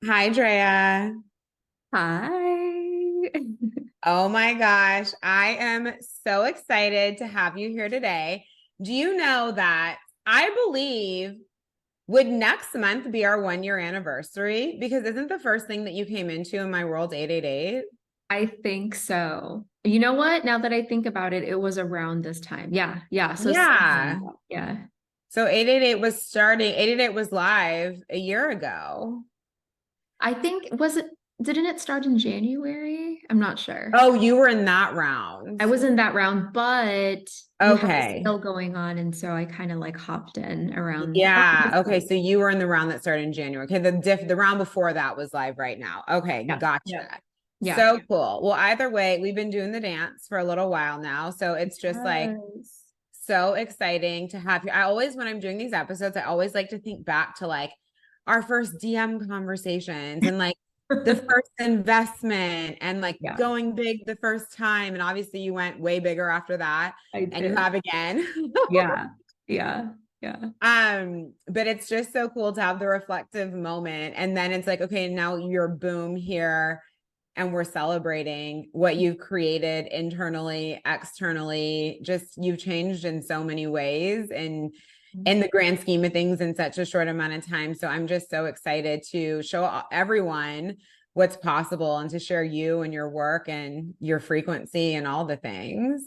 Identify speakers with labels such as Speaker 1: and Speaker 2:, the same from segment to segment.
Speaker 1: Hi, Drea.
Speaker 2: Hi.
Speaker 1: Oh my gosh, I am so excited to have you here today. Do you know that I believe would next month be our 1 year anniversary? Because isn't the first thing that you came into in my world 888?
Speaker 2: I think so. You know what? Now that I think about it, it was around this time. Yeah. Yeah. So
Speaker 1: Yeah.
Speaker 2: yeah.
Speaker 1: So 888 was starting, 888 was live a year ago.
Speaker 2: I think didn't it start in January? I'm not sure.
Speaker 1: Oh, you were in that round.
Speaker 2: I was in that round, but you had a
Speaker 1: Okay.
Speaker 2: sale going on, and so I kind of like hopped in around
Speaker 1: Yeah.
Speaker 2: this
Speaker 1: Okay.
Speaker 2: time.
Speaker 1: So you were in the round that started in January. Okay. The round before that was live right now. Okay.
Speaker 2: Yeah. Yeah.
Speaker 1: Gotcha.
Speaker 2: Yeah.
Speaker 1: So cool. Well, either way, we've been doing the dance for a little while now. So it's just like
Speaker 2: Yes.
Speaker 1: so exciting to have you. I always, when I'm doing these episodes, I always like to think back to like our first DM conversations and like the first investment and like
Speaker 2: Yeah,
Speaker 1: going big the first time. And obviously you went way bigger after that
Speaker 2: I
Speaker 1: and you
Speaker 2: did.
Speaker 1: have again.
Speaker 2: Yeah. Yeah. Yeah.
Speaker 1: But it's just so cool to have the reflective moment. And then it's like, okay, now you're boom here and we're celebrating what you've created internally, externally. Just you've changed in so many ways and in the grand scheme of things in such a short amount of time. So I'm just so excited to show everyone what's possible and to share you and your work and your frequency and all the things.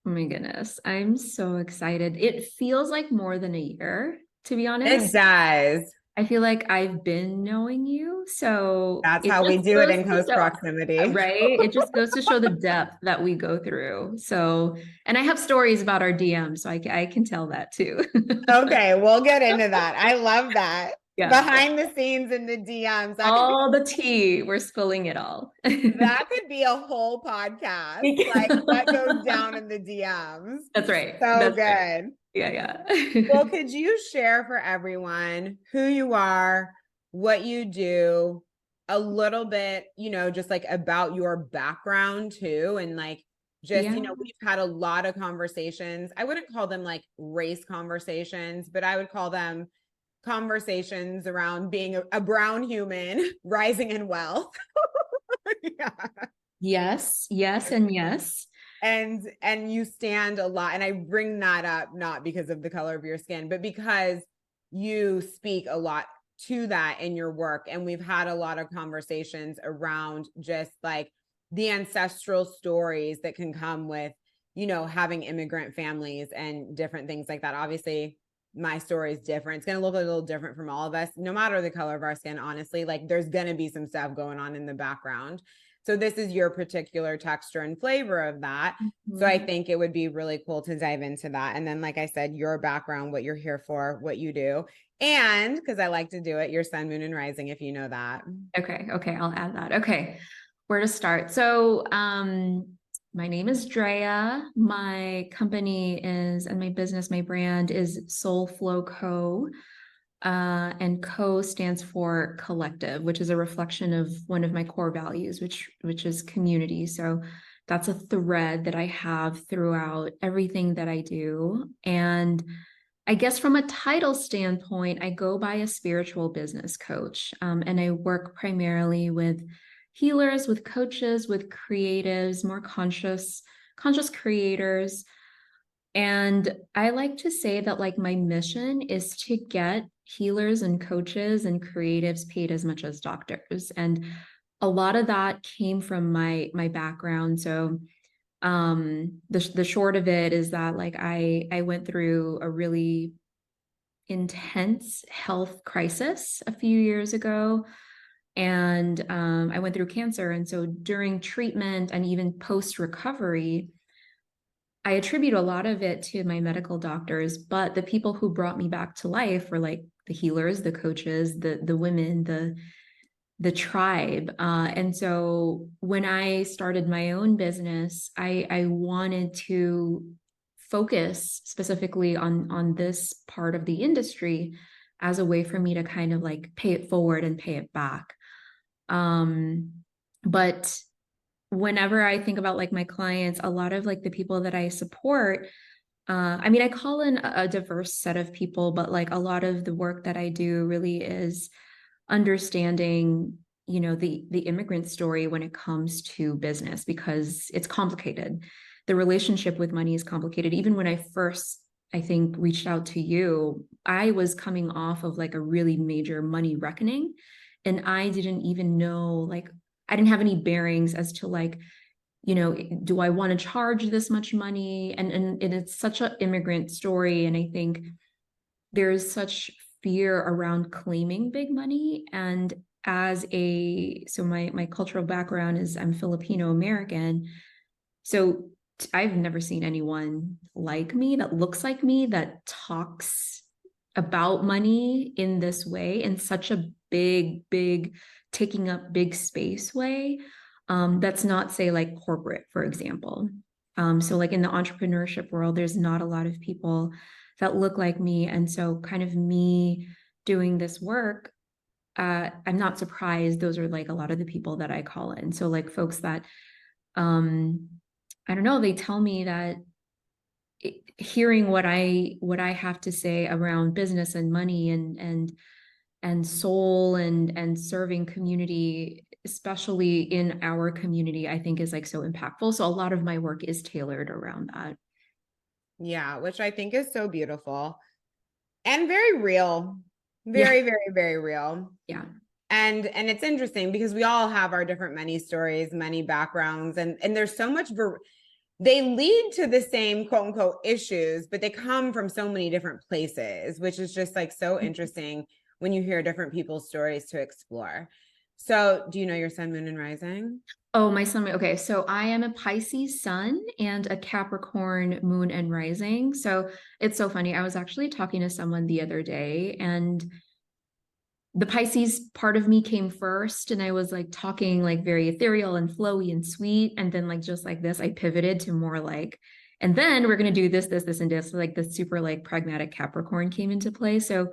Speaker 2: Oh my goodness. I'm so excited. It feels like more than a year, to be
Speaker 1: It
Speaker 2: honest.
Speaker 1: does.
Speaker 2: I feel like I've been knowing you. So
Speaker 1: That's
Speaker 2: it
Speaker 1: how we
Speaker 2: just
Speaker 1: do it
Speaker 2: goes
Speaker 1: in
Speaker 2: to
Speaker 1: close
Speaker 2: show,
Speaker 1: proximity.
Speaker 2: right? It just goes to show the depth that we go through. So, and I have stories about our DMs, so I can tell that too.
Speaker 1: Okay, we'll get into that. I love that.
Speaker 2: Yeah.
Speaker 1: Behind the scenes in the DMs,
Speaker 2: All the tea, we're spilling it all.
Speaker 1: that could be a whole podcast. Like what goes down in the DMs.
Speaker 2: That's right.
Speaker 1: So
Speaker 2: That's right.
Speaker 1: good.
Speaker 2: Yeah,
Speaker 1: Well,
Speaker 2: yeah.
Speaker 1: could you share for everyone who you are, what you do, a little bit, just like about your background too, and like just,
Speaker 2: Yeah.
Speaker 1: we've had a lot of conversations. I wouldn't call them like race conversations, but I would call them conversations around being a brown human rising in wealth. Yeah.
Speaker 2: Yes, yes, and yes.
Speaker 1: And you stand a lot, and I bring that up not because of the color of your skin, but because you speak a lot to that in your work, and we've had a lot of conversations around just like the ancestral stories that can come with having immigrant families and different things like that. Obviously my story is different. It's going to look a little different from all of us, no matter the color of our skin. Honestly, like there's going to be some stuff going on in the background. So this is your particular texture and flavor of that. So I
Speaker 2: Mhm.
Speaker 1: think it would be really cool to dive into that. And then, like I said, your background, what you're here for, what you do. And because I like to do it, your sun, moon, and rising, if you know that.
Speaker 2: Okay, okay, I'll add that. Okay, where to start? So, my name is Drea. My company is, and my business, my brand is Soul Flow Co. And Co stands for collective, which is a reflection of one of my core values, which is community. So that's a thread that I have throughout everything that I do. And I guess from a title standpoint, I go by a spiritual business coach, and I work primarily with healers, with coaches, with creatives, more conscious creators. And I like to say that like my mission is to get healers and coaches and creatives paid as much as doctors. And a lot of that came from my background. So the short of it is that like I went through a really intense health crisis a few years ago, and I went through cancer. And so during treatment and even post recovery, I attribute a lot of it to my medical doctors, but the people who brought me back to life were like the healers, the coaches, the women, the tribe. And so when I started my own business, I wanted to focus specifically on this part of the industry as a way for me to kind of like pay it forward and pay it back. Um, but whenever I think about like my clients, a lot of like the people that I support, I mean, I call in a diverse set of people, but like a lot of the work that I do really is understanding, you know, the immigrant story when it comes to business, because it's complicated. The relationship with money is complicated. Even when I first, I think, reached out to you, I was coming off of like a really major money reckoning, and I didn't even know, like, I didn't have any bearings as to like, you know, do I want to charge this much money? And it's such an immigrant story. And I think there's such fear around claiming big money. And as a, so my cultural background is I'm Filipino American. So I've never seen anyone like me that looks like me that talks about money in this way, in such a big taking up big space way. That's not, say, like corporate, for example. So like in the entrepreneurship world, there's not a lot of people that look like me. And so kind of me doing this work, I'm not surprised those are like a lot of the people that I call in. So like folks that, I don't know, they tell me that hearing what I have to say around business and money and soul and serving community, especially in our community, I think is like so impactful. So a lot of my work is tailored around that.
Speaker 1: Yeah, which I think is so beautiful and very real.
Speaker 2: Yeah.
Speaker 1: Very real.
Speaker 2: Yeah.
Speaker 1: And it's interesting because we all have our different money stories, money backgrounds, and there's so much they lead to the same quote unquote issues, but they come from so many different places, which is just like so interesting when you hear different people's stories to explore. So do you know your sun, moon, and rising?
Speaker 2: Oh, my sun. Okay. So I am a Pisces sun and a Capricorn moon and rising. So it's so funny. I was actually talking to someone the other day, and the Pisces part of me came first, and I was like talking like very ethereal and flowy and sweet. And then like, just like this, I pivoted to more like, and then we're going to do this, and this, like the super like pragmatic Capricorn came into play. So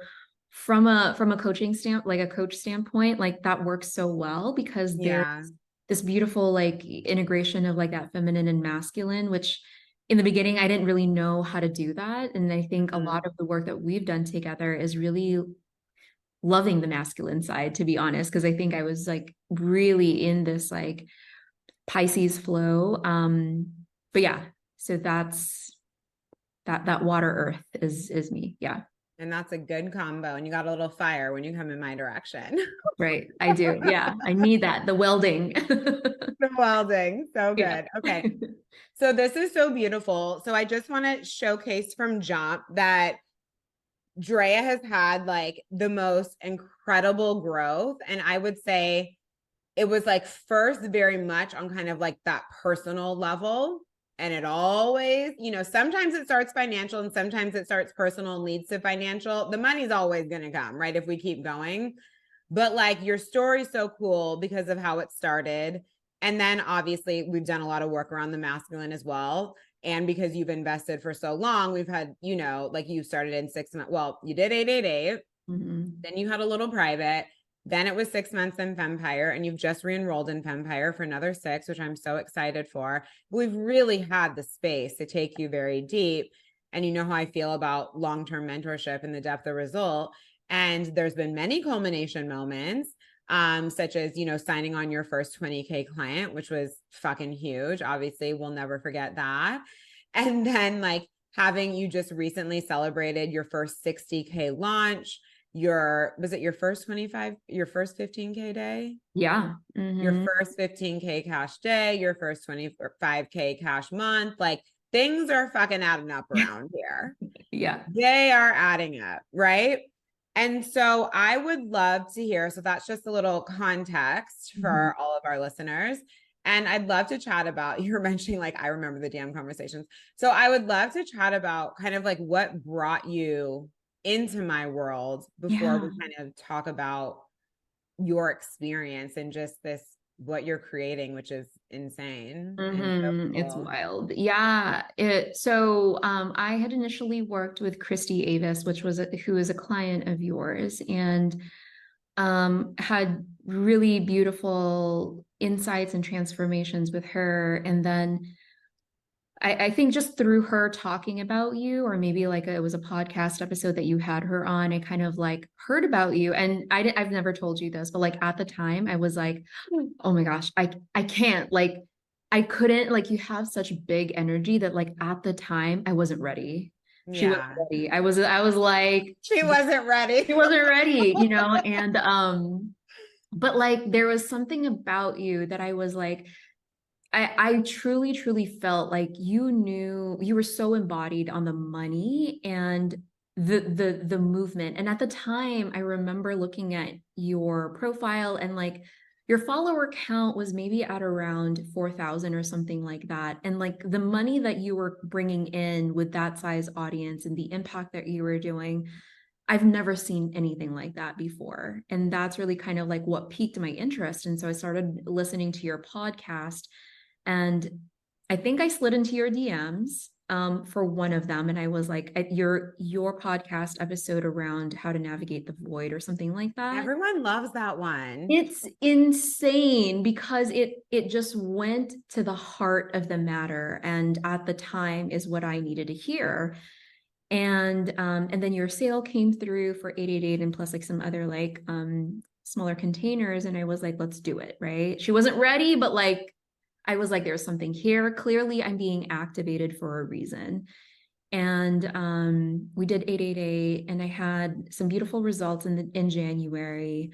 Speaker 2: from a coaching like a coach standpoint, like that works so well because there's
Speaker 1: Yeah.
Speaker 2: this beautiful like integration of like that feminine and masculine, which in the beginning I didn't really know how to do that. And I think a lot of the work that we've done together is really loving the masculine side, to be honest, because I think I was like really in this like Pisces flow. But yeah, so that's that water earth is me. Yeah.
Speaker 1: And that's a good combo. And you got a little fire when you come in my direction.
Speaker 2: Right. I do. Yeah. I need that. The welding.
Speaker 1: The welding. So
Speaker 2: Yeah.
Speaker 1: good. Okay. So this is so beautiful. So I just want to showcase from jump that Drea has had like the most incredible growth. And I would say it was like first very much on kind of like that personal level. And it always, you know, sometimes it starts financial and sometimes it starts personal and leads to financial. The money's always going to come, right? If we keep going. But like your story's so cool because of how it started. And then obviously we've done a lot of work around the masculine as well. And because you've invested for so long, we've had, you know, like you started in 6 months. Well, you did 888. Then you had a little private. Then it was 6 months in Femmepire, and you've just re-enrolled in Femmepire for another 6, which I'm so excited for. We've really had the space to take you very deep. And you know how I feel about long-term mentorship and the depth of result. And there's been many culmination moments, such as, you know, signing on your first 20K client, which was fucking huge. Obviously, we'll never forget that. And then like having you just recently celebrated your first 60K launch, was it your first 15K day?
Speaker 2: Yeah.
Speaker 1: Your first 15K cash day, your first 25K cash month. Like things are fucking adding up around here.
Speaker 2: Yeah.
Speaker 1: They are adding up, right? And so I would love to hear. So that's just a little context for all of our listeners. And I'd love to chat about, you're mentioning like, I remember the damn conversations. So I would love to chat about kind of like what brought you into my world before we kind of talk about your experience and just this, what you're creating, which is insane. And so
Speaker 2: It's
Speaker 1: cool.
Speaker 2: wild. Yeah. So I had initially worked with Christy Avis, who is a client of yours, and had really beautiful insights and transformations with her. And then I think just through her talking about you, or maybe like it was a podcast episode that you had her on, I kind of like heard about you. And I've never told you this, but like at the time I was like, oh my gosh, I can't, like, I couldn't, like, you have such big energy that like at the time I wasn't ready. She wasn't
Speaker 1: Yeah.
Speaker 2: ready. I was like,
Speaker 1: She wasn't ready.
Speaker 2: she wasn't ready, you know, and but like there was something about you that I was like, I truly, truly felt like you knew, you were so embodied on the money and the movement. And at the time, I remember looking at your profile and like your follower count was maybe at around 4,000 or something like that. And like the money that you were bringing in with that size audience and the impact that you were doing, I've never seen anything like that before. And that's really kind of like what piqued my interest. And so I started listening to your podcast, and I think I slid into your DMs for one of them. And I was like, at your podcast episode around how to navigate the void or something like that.
Speaker 1: Everyone loves that one.
Speaker 2: It's insane because it just went to the heart of the matter. And at the time is what I needed to hear. And then your sale came through for 888 and plus like some other like smaller containers. And I was like, let's do it. Right. She wasn't ready, but like I was like, there's something here. Clearly, I'm being activated for a reason. And we did 888 and I had some beautiful results in January.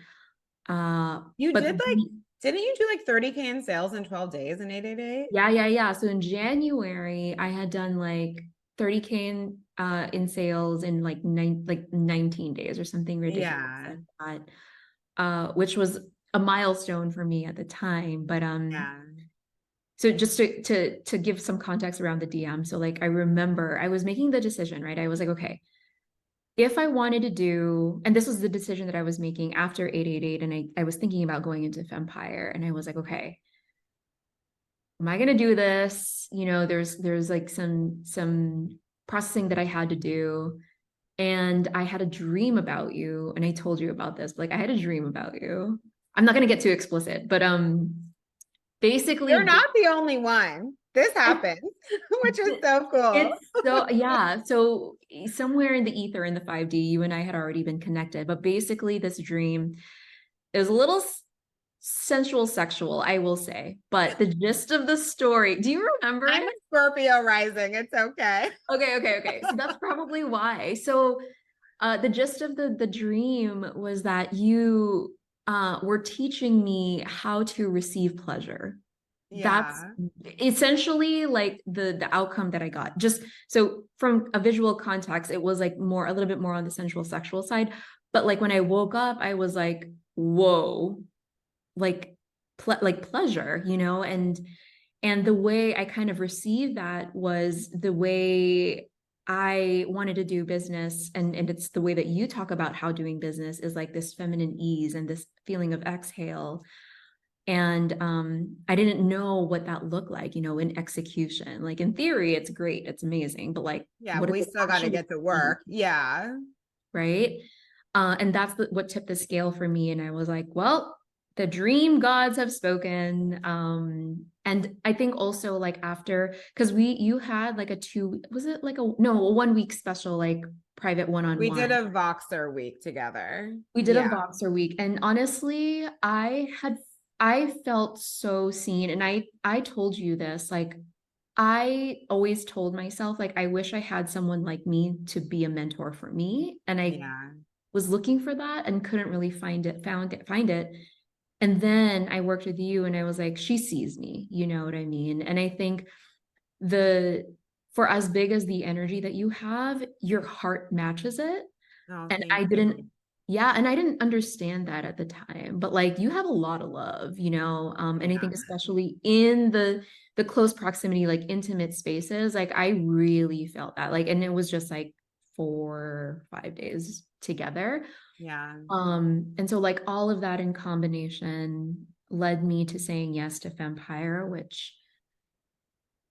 Speaker 1: You
Speaker 2: But
Speaker 1: did like, didn't you do like 30K in sales in 12 days in 888?
Speaker 2: yeah. So in January, I had done like 30K in sales in like 19 days or something ridiculous
Speaker 1: Yeah.
Speaker 2: like that, which was a milestone for me at the time. But
Speaker 1: Yeah.
Speaker 2: so just to give some context around the DM. So like I remember I was making the decision, right? I was like, okay, if I wanted to do, and this was the decision that I was making after 888, and I was thinking about going into Femmepire, and I was like, okay, am I gonna do this? You know, there's like some processing that I had to do. And I had a dream about you, and I told you about this. Like I had a dream about you. I'm not gonna get too explicit, but
Speaker 1: You're
Speaker 2: basically
Speaker 1: not the only one. This happened, which is so cool.
Speaker 2: it's so yeah. So somewhere in the ether in the 5D, you and I had already been connected, but basically this dream is a little sensual sexual, I will say. But the gist of the story, do you remember
Speaker 1: I'm
Speaker 2: it?
Speaker 1: a Scorpio rising. It's okay.
Speaker 2: Okay. So that's probably why. So the gist of the dream was that you were teaching me how to receive pleasure. That's
Speaker 1: Yeah.
Speaker 2: essentially like the outcome that I got. Just so from a visual context, it was like more a little bit more on the sensual sexual side. But like when I woke up, I was like, whoa, like like pleasure, you know, and the way I kind of received that was the way I wanted to do business. And it's the way that you talk about how doing business is like this feminine ease and this feeling of exhale. And I didn't know what that looked like, you know, in execution. Like in theory, it's great, it's amazing, but like,
Speaker 1: Yeah.
Speaker 2: what does
Speaker 1: We
Speaker 2: it
Speaker 1: still got to
Speaker 2: actually
Speaker 1: get to
Speaker 2: mean?
Speaker 1: work. Yeah.
Speaker 2: Right? And that's what tipped the scale for me. And I was like, well, the dream gods have spoken. And I think also like after, because you had like was it like a 1 week special, like private
Speaker 1: We did
Speaker 2: one-on-one.
Speaker 1: a Voxer week together.
Speaker 2: We did a
Speaker 1: Yeah.
Speaker 2: Voxer week. And honestly, I felt so seen. And I told you this, like, I always told myself, like, I wish I had someone like me to be a mentor for me. And I
Speaker 1: Yeah.
Speaker 2: was looking for that and couldn't really find it. And then I worked with you and I was like, she sees me, you know what I mean? And I think the for as big as the energy that you have, your heart matches it.
Speaker 1: Oh,
Speaker 2: And
Speaker 1: thank you.
Speaker 2: and I didn't understand that at the time, but like you have a lot of love, you know, and I think
Speaker 1: Yeah.
Speaker 2: especially in the close proximity, like intimate spaces, like I really felt that, like, and it was just like 4 or 5 days together.
Speaker 1: Yeah.
Speaker 2: And so like all of that in combination led me to saying yes to Fempire, which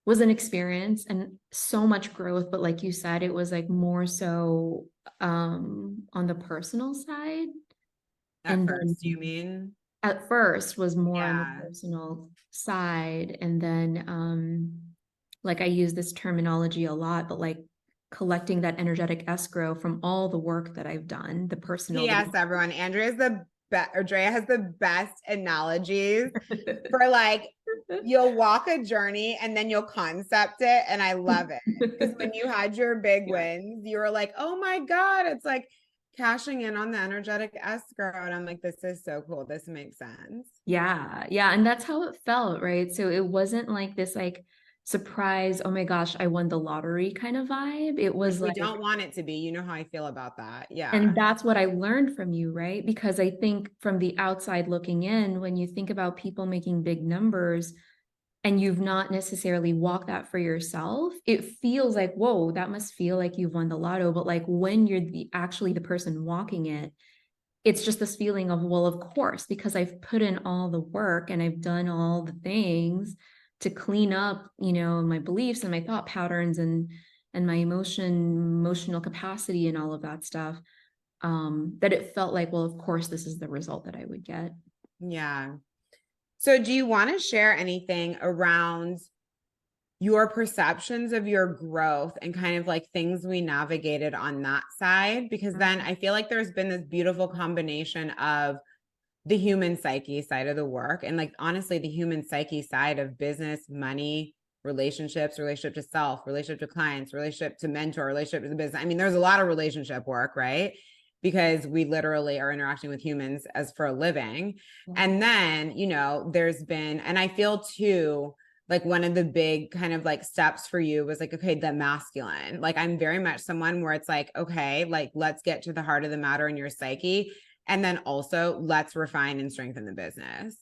Speaker 2: was an experience and so much growth. But like you said, it was like more so on the personal side.
Speaker 1: At
Speaker 2: And then
Speaker 1: first, you mean?
Speaker 2: at first was more on the
Speaker 1: Yeah.
Speaker 2: personal side. And then like I use this terminology a lot, but like collecting that energetic escrow from all the work that I've done, the personal.
Speaker 1: Yes, everyone. Drea has the best analogies for like, you'll walk a journey and then you'll concept it. And I love it. Because when you had your big wins, you were like, oh my God, it's like cashing in on the energetic escrow. And I'm like, this is so cool. This makes sense.
Speaker 2: Yeah. Yeah. And that's how it felt, right? So it wasn't like this like surprise, oh my gosh, I won the lottery kind of vibe. It was
Speaker 1: We
Speaker 2: like,
Speaker 1: don't want it to be. You know how I feel about that. Yeah.
Speaker 2: and that's what I learned from you, right? Because I think from the outside looking in, when you think about people making big numbers and you've not necessarily walked that for yourself, it feels like, whoa, that must feel like you've won the lotto. But like when you're actually the person walking it, it's just this feeling of, well, of course, because I've put in all the work and I've done all the things to clean up, you know, my beliefs and my thought patterns and my emotional capacity and all of that stuff, that it felt like, well, of course, this is the result that I would get.
Speaker 1: Yeah. So do you want to share anything around your perceptions of your growth and kind of like things we navigated on that side? Because then I feel like there's been this beautiful combination of the human psyche side of the work and like honestly the human psyche side of business, money, relationships, relationship to self, relationship to clients, relationship to mentor, relationship to the business. I mean, there's a lot of relationship work, right? Because we literally are interacting with humans as for a living. And then, you know, there's been, and I feel too, like one of the big kind of like steps for you was like, okay, the masculine. Like I'm very much someone where it's like, okay, like let's get to the heart of the matter in your psyche. And then also let's refine and strengthen the business.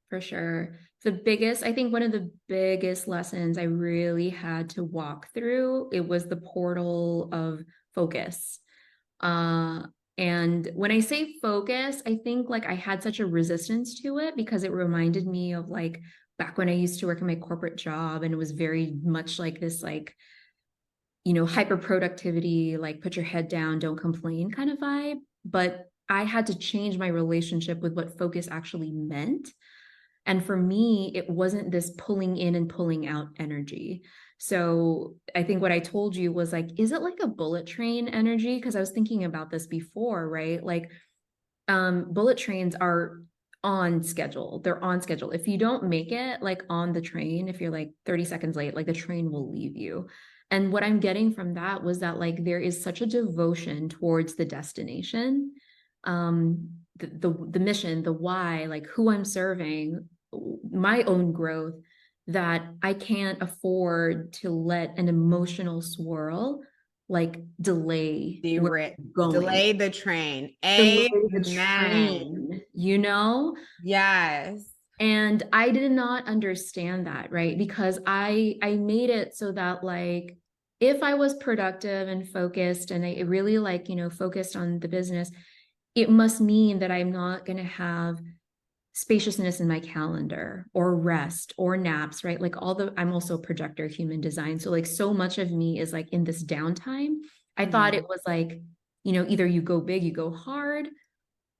Speaker 2: For sure. I think one of the biggest lessons I really had to walk through, it was the portal of focus. And when I say focus, I think like I had such a resistance to it because it reminded me of like back when I used to work in my corporate job, and it was very much like this, like, you know, hyper productivity, like put your head down, don't complain kind of vibe. But I had to change my relationship with what focus actually meant. And for me, it wasn't this pulling in and pulling out energy. So I think what I told you was like, is it like a bullet train energy? Because I was thinking about this before, right? Like bullet trains are on schedule. They're on schedule. If you don't make it like on the train, if you're like 30 seconds late, like the train will leave you. And what I'm getting from that was that like there is such a devotion towards the destination, the mission, the why, like who I'm serving, my own growth, that I can't afford to let an emotional swirl like delay
Speaker 1: Delay the train.
Speaker 2: delay the
Speaker 1: Amen.
Speaker 2: train, you know?
Speaker 1: Yes.
Speaker 2: And I did not understand that, right? Because I made it so that like if I was productive and focused and I really like, you know, focused on the business, it must mean that I'm not going to have spaciousness in my calendar or rest or naps, right? Like I'm also a projector, human design. So like so much of me is like in this downtime. I thought it was like, you know, either you go big, you go hard,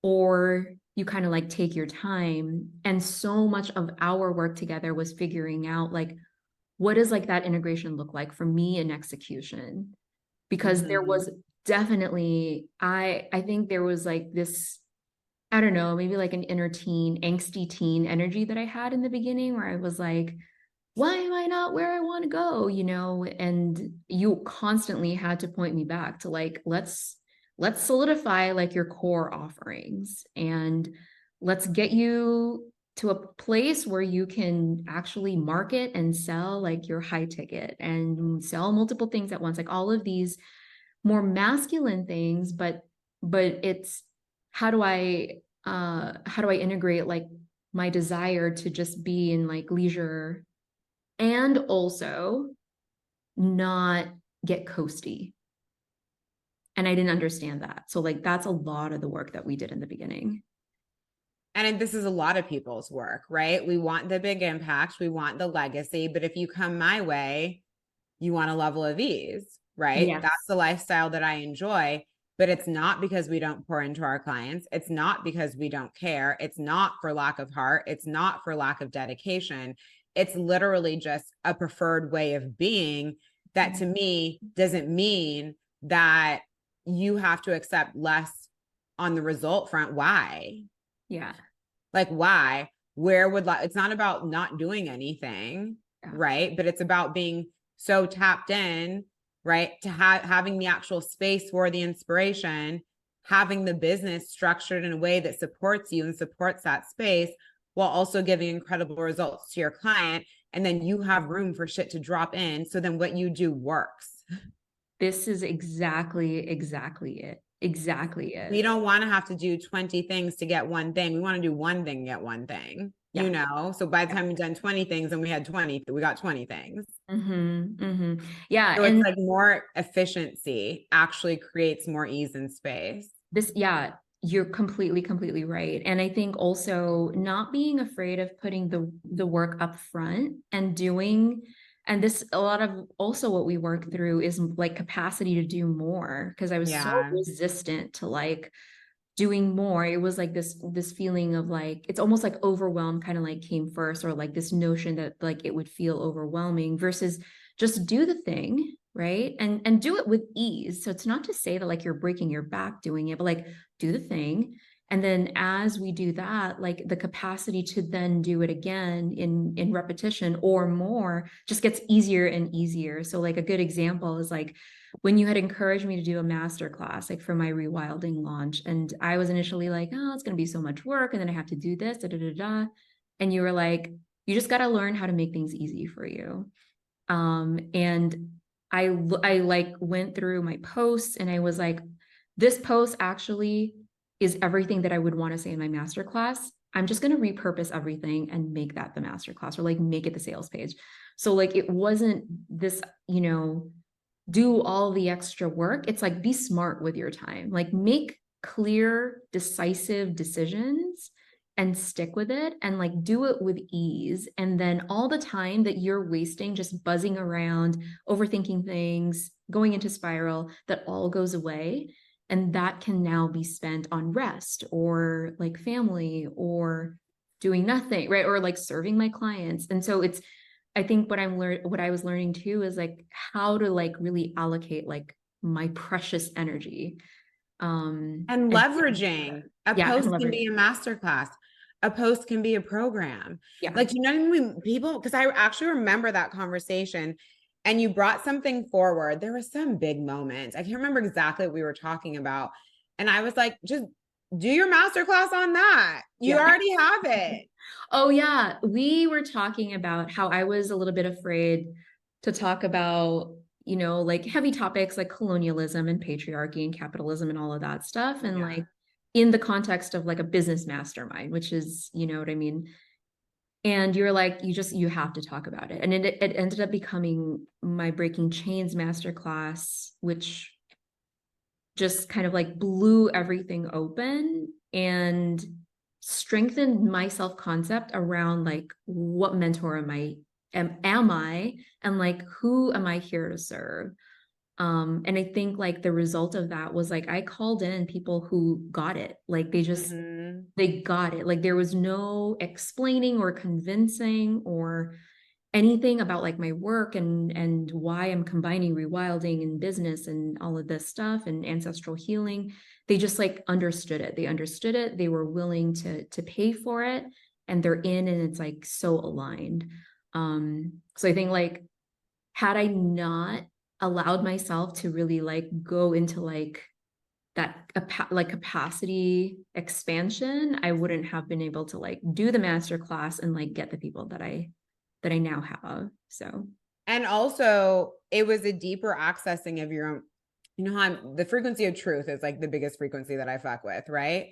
Speaker 2: or you kind of like take your time. And so much of our work together was figuring out like, what does like that integration look like for me in execution? Because there was definitely, I think there was like this, I don't know, maybe like an inner teen, angsty teen energy that I had in the beginning where I was like, why am I not where I want to go? You know, and you constantly had to point me back to like, let's solidify like your core offerings and let's get you to a place where you can actually market and sell like your high ticket and sell multiple things at once, like all of these more masculine things, but it's how do I integrate like my desire to just be in like leisure and also not get coasty. And I didn't understand that. So like that's a lot of the work that we did in the beginning.
Speaker 1: And this is a lot of people's work, right? We want the big impact, we want the legacy, but if you come my way, you want a level of ease, right?
Speaker 2: Yes.
Speaker 1: That's the lifestyle that I enjoy, but it's not because we don't pour into our clients. It's not because we don't care. It's not for lack of heart. It's not for lack of dedication. It's literally just a preferred way of being that to me doesn't mean that you have to accept less on the result front. Why?
Speaker 2: Yeah.
Speaker 1: Like, why? Where would it's not about not doing anything, right? But it's about being so tapped in, right? To having the actual space for the inspiration, having the business structured in a way that supports you and supports that space while also giving incredible results to your client. And then you have room for shit to drop in. So then what you do works.
Speaker 2: This is exactly it. Exactly it.
Speaker 1: We don't want to have to do 20 things to get one thing. We want to do one thing, get one thing, you know? So by the time we've done 20 things and we got 20 things.
Speaker 2: Yeah.
Speaker 1: So
Speaker 2: and
Speaker 1: it's like more efficiency actually creates more ease and space.
Speaker 2: You're completely right. And I think also not being afraid of putting the work up front and doing, and this, a lot of also what we work through is like capacity to do more. Cause I was so resistant to like doing more. It was like this feeling of like, it's almost like overwhelm kind of like came first, or like this notion that like it would feel overwhelming versus just do the thing, right? And do it with ease. So it's not to say that like you're breaking your back doing it, but like do the thing. And then as we do that, like the capacity to then do it again in repetition or more just gets easier and easier. So like a good example is like when you had encouraged me to do a master class, like for my rewilding launch. And I was initially like, oh, it's going to be so much work. And then I have to do this, da, da, da, da. And you were like, you just got to learn how to make things easy for you. And I like went through my posts and I was like, this post actually is everything that I would want to say in my masterclass. I'm just going to repurpose everything and make that the masterclass, or like make it the sales page. So like, it wasn't this, you know, do all the extra work. It's like, be smart with your time, like make clear, decisive decisions and stick with it and like do it with ease. And then all the time that you're wasting just buzzing around, overthinking things, going into spiral, that all goes away. And that can now be spent on rest or like family or doing nothing, right? Or like serving my clients. And so it's, I think what what I was learning too is like how to like really allocate like my precious energy.
Speaker 1: And leveraging a post can be a masterclass. A post can be a program. Like, you know, when people, because I actually remember that conversation and you brought something forward. There were some big moments. I can't remember exactly what we were talking about. And I was like, just do your masterclass on that. You already have it.
Speaker 2: Oh yeah. We were talking about how I was a little bit afraid to talk about, you know, like heavy topics like colonialism and patriarchy and capitalism and all of that stuff. And like in the context of like a business mastermind, which is, you know what I mean? And you're like, you have to talk about it. And it ended up becoming my Breaking Chains masterclass, which just kind of like blew everything open and strengthened my self-concept around like what mentor am I and like who am I here to serve. And I think like the result of that was like I called in people who got it. Like they just they got it. Like there was no explaining or convincing or anything about like my work and why I'm combining rewilding and business and all of this stuff and ancestral healing. They just like understood it. They understood it. They were willing to pay for it, and they're in, and it's like so aligned. So I think like had I not allowed myself to really like go into like that like capacity expansion, I wouldn't have been able to like do the master class and like get the people that I now have. So,
Speaker 1: and also it was a deeper accessing of your own, you know, how the frequency of truth is like the biggest frequency that I fuck with, right?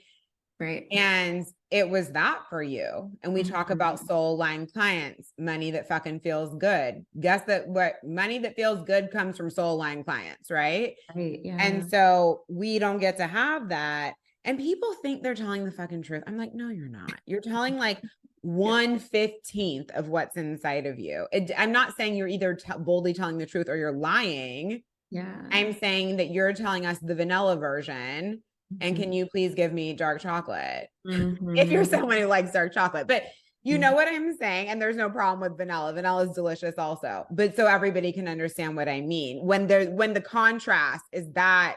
Speaker 2: Right.
Speaker 1: And it was that for you. And we talk about soul aligned clients, money that fucking feels good. Guess that what money that feels good comes from soul aligned clients, right?
Speaker 2: Right. Yeah.
Speaker 1: And so we don't get to have that. And people think they're telling the fucking truth. I'm like, no, you're not. You're telling like 1/15 of what's inside of you. I'm not saying you're either boldly telling the truth or you're lying.
Speaker 2: Yeah.
Speaker 1: I'm saying that you're telling us the vanilla version. And can you please give me dark chocolate? If you're someone who likes dark chocolate. But You know what I'm saying? And there's no problem with vanilla. Vanilla is delicious also. But so everybody can understand what I mean. When the contrast is that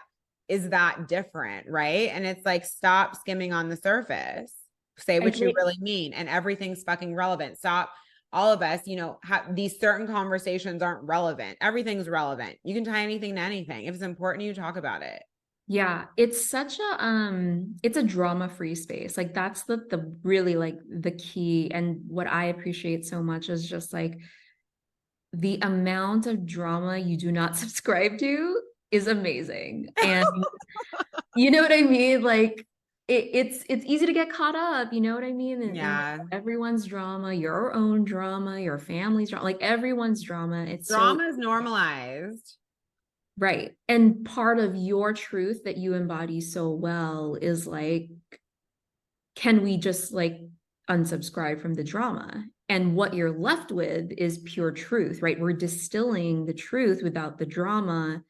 Speaker 1: different, right? And it's like, stop skimming on the surface. Say what you really mean, and everything's fucking relevant. Stop. All of us, these certain conversations aren't relevant. Everything's relevant. You can tie anything to anything. If it's important, you talk about it.
Speaker 2: Yeah, it's such a drama-free space. Like that's the really like the key. And what I appreciate so much is just like the amount of drama you do not subscribe to is amazing. And you know what I mean? Like it's easy to get caught up, you know what I mean? And everyone's drama, your own drama, your family's drama, like everyone's drama. It's
Speaker 1: drama is normalized.
Speaker 2: Right. And part of your truth that you embody so well is like, can we just like unsubscribe from the drama? And what you're left with is pure truth, right? We're distilling the truth without the drama.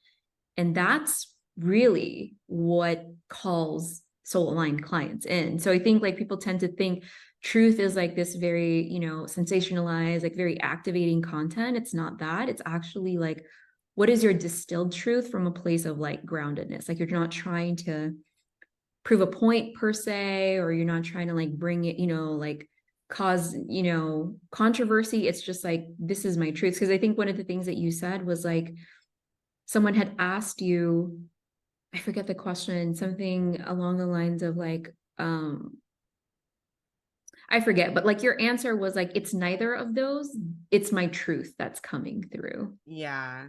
Speaker 2: And that's really what calls soul aligned clients in. So I think like people tend to think truth is like this very, sensationalized, like very activating content. It's not that. It's actually like, what is your distilled truth from a place of like groundedness? Like you're not trying to prove a point per se, or you're not trying to like bring it, like cause, controversy. It's just like, this is my truth. Because I think one of the things that you said was like, someone had asked you, I forget the question, something along the lines of like, I forget, but like your answer was like, it's neither of those. It's my truth that's coming through.
Speaker 1: Yeah.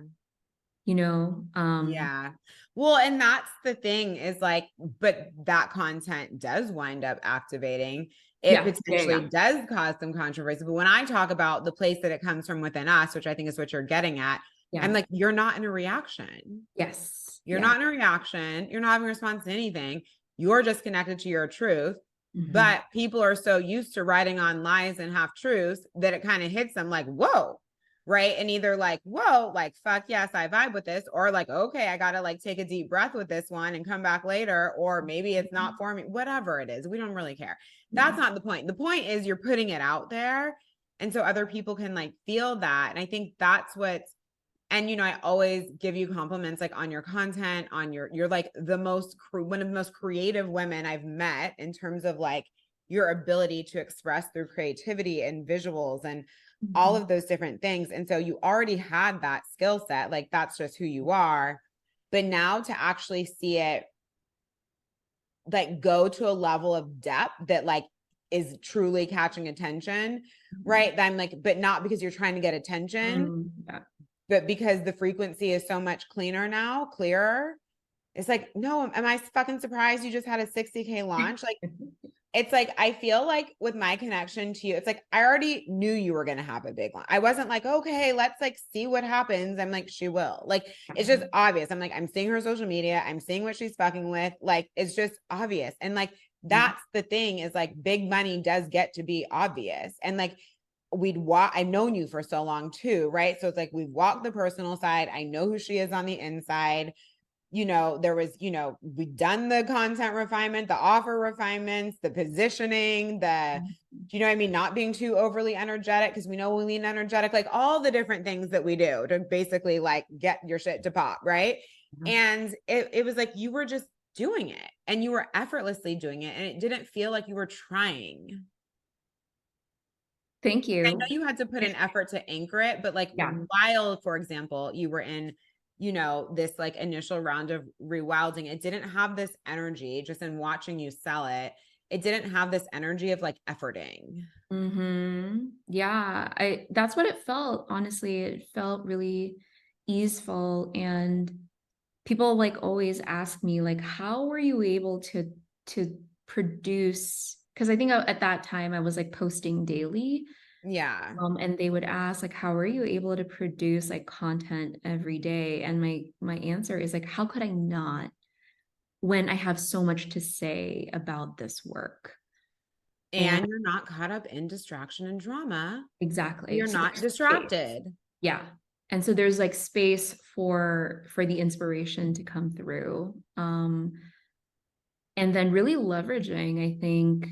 Speaker 2: Yeah.
Speaker 1: Well, and that's the thing is like, but that content does wind up activating. It potentially does cause some controversy. But when I talk about the place that it comes from within us, which I think is what you're getting at, I'm like, you're not in a reaction.
Speaker 2: Yes.
Speaker 1: You're not in a reaction. You're not having a response to anything. You're just connected to your truth. But people are so used to writing on lies and half truths that it kind of hits them like, whoa. Right. And either like, whoa, like, fuck yes, I vibe with this, or like, okay, I got to like take a deep breath with this one and come back later, or maybe it's not for me, whatever it is. We don't really care. That's not the point. The point is you're putting it out there. And so other people can like feel that. And I think that's what's, and, I always give you compliments like on your content, on you're like one of the most creative women I've met in terms of like your ability to express through creativity and visuals and all of those different things. And so you already had that skill set, like that's just who you are. But now to actually see it like go to a level of depth that like is truly catching attention, right? Then I'm like, but not because you're trying to get attention, but because the frequency is so much clearer. It's like, no, am I fucking surprised you just had a 60k launch? Like, it's like, I feel like with my connection to you, it's like, I already knew you were going to have a big one. I wasn't like, okay, let's like see what happens. I'm like, she will. Like, it's just obvious. I'm like, I'm seeing her social media. I'm seeing what she's fucking with. Like, it's just obvious. And like, that's the thing is like big money does get to be obvious. And like, I've known you for so long too, right? So it's like, we've walked the personal side. I know who she is on the inside. There was, we've done the content refinement, the offer refinements, the positioning, not being too overly energetic because we know we lean energetic, like all the different things that we do to basically like get your shit to pop, right? And it was like you were just doing it and you were effortlessly doing it and it didn't feel like you were trying.
Speaker 2: Thank you.
Speaker 1: I know you had to put an effort to anchor it, but like while, for example, you were in this like initial round of rewilding, it didn't have this energy just in watching you sell it. It didn't have this energy of like efforting.
Speaker 2: Yeah, that's what it felt. Honestly, it felt really easeful. And people like always ask me like, how were you able to produce? Because I think at that time I was like posting daily.
Speaker 1: Yeah.
Speaker 2: And they would ask like, how are you able to produce like content every day? And my answer is like, how could I not when I have so much to say about this work?
Speaker 1: And you're not caught up in distraction and drama.
Speaker 2: Exactly.
Speaker 1: You're not distracted.
Speaker 2: Yeah. And so there's like space for the inspiration to come through. And then really leveraging, I think,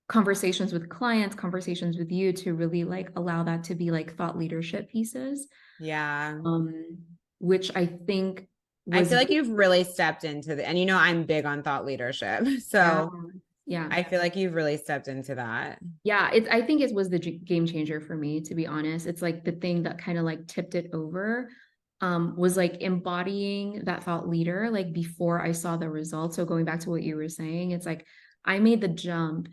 Speaker 2: conversations with clients, conversations with you to really like allow that to be like thought leadership pieces.
Speaker 1: Yeah.
Speaker 2: Um, which I think
Speaker 1: I
Speaker 2: was,
Speaker 1: feel like you've really stepped into and I'm big on thought leadership.
Speaker 2: yeah,
Speaker 1: So
Speaker 2: yeah.
Speaker 1: I feel like you've really stepped into that.
Speaker 2: Yeah, I think it was the game changer for me, to be honest. It's like the thing that kind of like tipped it over, was like embodying that thought leader, like before I saw the results. So going back to what you were saying, it's like I made the jump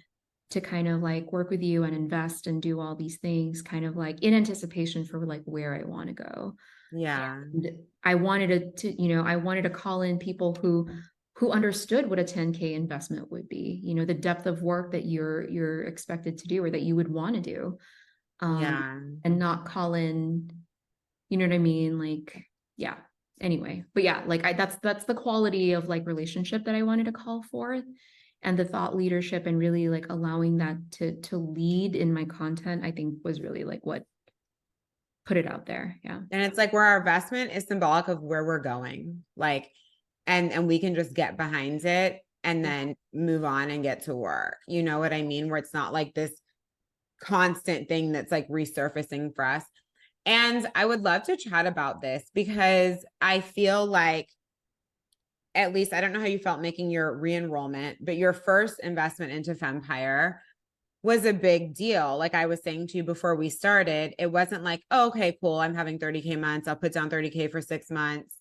Speaker 2: to kind of like work with you and invest and do all these things kind of like in anticipation for like where I want to go.
Speaker 1: Yeah.
Speaker 2: And I wanted I wanted to call in people who understood what a 10K investment would be, the depth of work that you're expected to do or that you would want to do.
Speaker 1: Yeah.
Speaker 2: And not call in, you know what I mean? Like, yeah. Anyway, but yeah, like that's the quality of like relationship that I wanted to call forth, and the thought leadership and really like allowing that to lead in my content, I think was really like what put it out there. Yeah.
Speaker 1: And it's like where our investment is symbolic of where we're going. Like, and we can just get behind it and then move on and get to work. You know what I mean? Where it's not like this constant thing that's like resurfacing for us. And I would love to chat about this because I feel like, at least I don't know how you felt making your re-enrollment, but your first investment into Femmepire was a big deal. Like I was saying to you before we started, it wasn't like, oh, okay, cool. I'm having 30K months. I'll put down 30K for 6 months.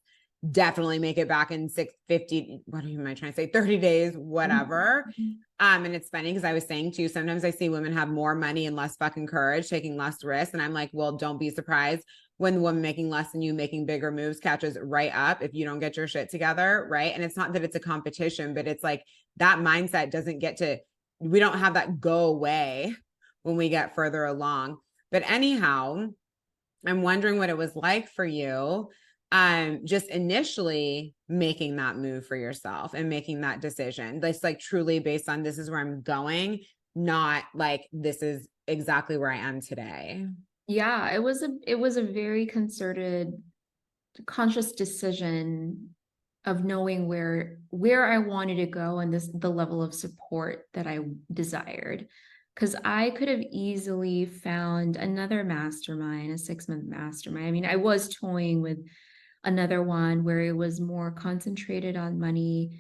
Speaker 1: Definitely make it back in 650. What am I trying to say? 30 days, whatever. And it's funny because I was saying to you, sometimes I see women have more money and less fucking courage, taking less risks. And I'm like, well, don't be surprised when the woman making less than you making bigger moves catches right up if you don't get your shit together. Right. And it's not that it's a competition, but it's like that mindset doesn't get to, we don't have that go away when we get further along. But anyhow, I'm wondering what it was like for you, just initially making that move for yourself and making that decision. That's like truly based on this is where I'm going, not like this is exactly where I am today.
Speaker 2: Yeah, it was a very concerted, conscious decision of knowing where I wanted to go and the level of support that I desired. Because I could have easily found another mastermind, a 6-month mastermind. I mean, I was toying with another one where it was more concentrated on money,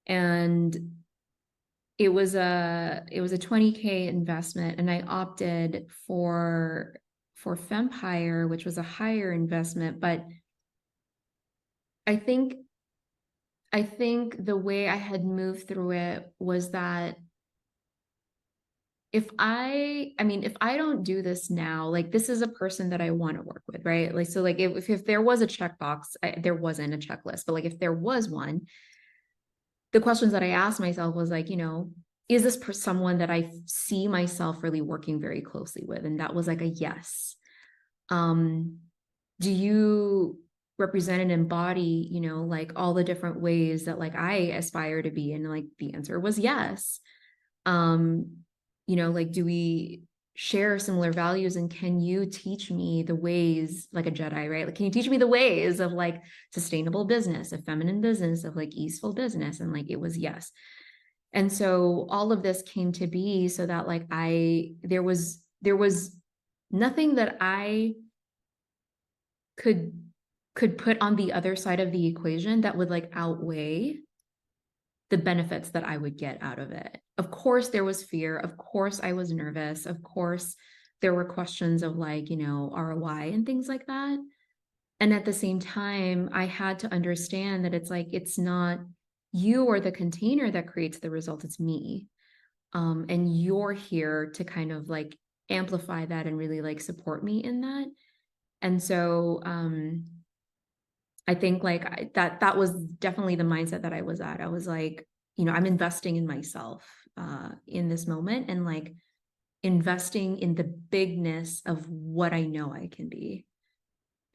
Speaker 2: and it was a 20K investment, and I opted for Fempire, which was a higher investment. But I think I think the way I had moved through it was that if I don't do this now, like this is a person that I want to work with, right? Like, so like if there was a checkbox, there wasn't a checklist, but like if there was one, the questions that I asked myself was like, is this someone that I see myself really working very closely with? And that was like a yes. Do you represent and embody, like all the different ways that like I aspire to be? And like the answer was yes. Like, do we share similar values, and can you teach me the ways, like a Jedi, right? Like, can you teach me the ways of like sustainable business, of feminine business, of like easeful business? And like it was yes. And so all of this came to be so that like there was nothing that I could put on the other side of the equation that would like outweigh the benefits that I would get out of it. Of course, there was fear. Of course, I was nervous. Of course, there were questions of like, ROI and things like that. And at the same time, I had to understand that it's like, it's not you or the container that creates the result, it's me. And you're here to kind of like amplify that and really like support me in that. And so, I think like that was definitely the mindset that I was at. I was like, I'm investing in myself in this moment, and like investing in the bigness of what I know I can be.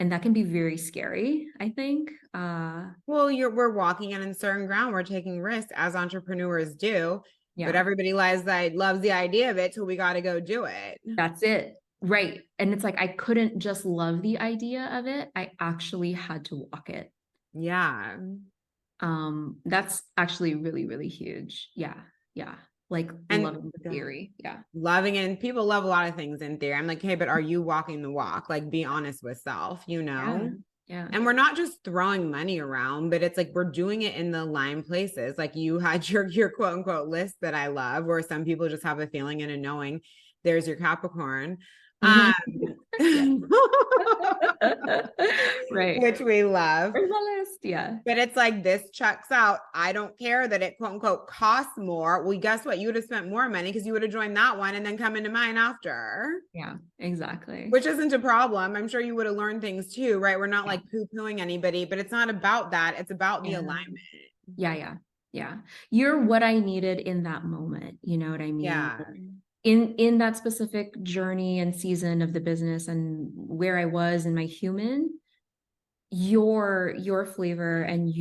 Speaker 2: And that can be very scary, I think.
Speaker 1: Well, we're walking on uncertain ground. We're taking risks as entrepreneurs do, but
Speaker 2: Yeah,
Speaker 1: everybody loves the idea of it till we got to go do it.
Speaker 2: that's it. Right. And it's like I couldn't just love the idea of it. I actually had to walk it.
Speaker 1: Yeah.
Speaker 2: That's actually really, really huge. Yeah. Yeah. like
Speaker 1: And
Speaker 2: loving the theory. Yeah.
Speaker 1: loving it. And people love a lot of things in theory. I'm like, hey, but are you walking the walk? Like, be honest with self, you
Speaker 2: Yeah.
Speaker 1: know?
Speaker 2: Yeah.
Speaker 1: And we're not just throwing money around, but it's like we're doing it in the line places. Like you had your quote unquote list that I love, where some people just have a feeling and a knowing. There's your Capricorn.
Speaker 2: Mhm. Yeah.
Speaker 1: Um,
Speaker 2: Right.
Speaker 1: which we love.
Speaker 2: Where's the list? Yeah.
Speaker 1: But it's like, this checks out. I don't care that it quote unquote costs more. Well, guess what? You would have spent more money because you would have joined that one and then come into mine after.
Speaker 2: Yeah, exactly.
Speaker 1: Which isn't a problem. I'm sure you would have learned things too, right? We're not
Speaker 2: Yeah.
Speaker 1: like poo-pooing anybody, but it's not about that. It's about the
Speaker 2: Yeah.
Speaker 1: alignment.
Speaker 2: Yeah. Yeah. Yeah. You're what I needed in that moment. You know what I mean?
Speaker 1: Yeah.
Speaker 2: In that specific journey and season of the business and where I was in my human, your flavor and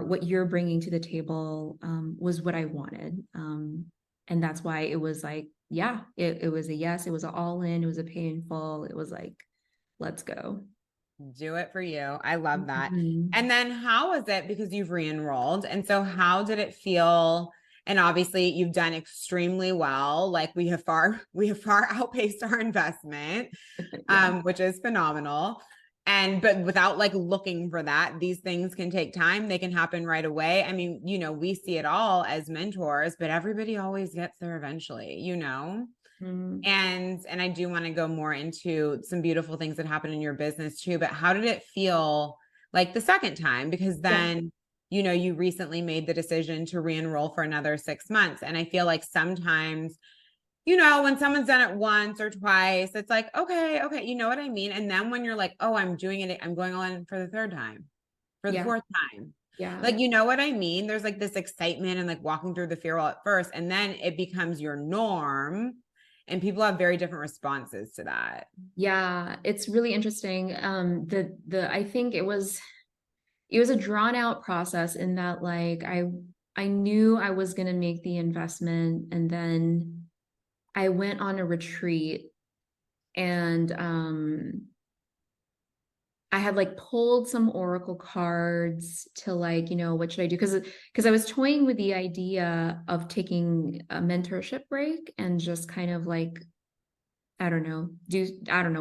Speaker 2: what you're bringing to the table was what I wanted. And that's why it was like, yeah, it was a yes, it was an all in, it was a painful, it was like, let's go.
Speaker 1: Do it for you. I love that.
Speaker 2: Mhm.
Speaker 1: And then how was it, because you've re-enrolled? And so how did it feel? And obviously you've done extremely well. Like we have far outpaced our investment,
Speaker 2: Yeah.
Speaker 1: which is phenomenal. But without like looking for that, these things can take time. They can happen right away. I mean, you know, we see it all as mentors, but everybody always gets there eventually, you know?
Speaker 2: Mhm.
Speaker 1: And I do want to go more into some beautiful things that happen in your business too, but how did it feel like the second time? Because then, you know, you recently made the decision to re-enroll for another 6 months. And I feel like sometimes, you know, when someone's done it once or twice, it's like, okay, you know what I mean? And then when you're like, oh, I'm doing it, I'm going on for the third time, for the
Speaker 2: Yeah.
Speaker 1: fourth time.
Speaker 2: Yeah.
Speaker 1: Like, you know what I mean? There's like this excitement and like walking through the fear wall at first, and then it becomes your norm. And people have very different responses to that.
Speaker 2: Yeah, it's really interesting. I think it was a drawn out process in that like I knew I was going to make the investment, and then I went on a retreat, and I had like pulled some oracle cards to like, you know, what should I do? Because I was toying with the idea of taking a mentorship break and just kind of like, I don't know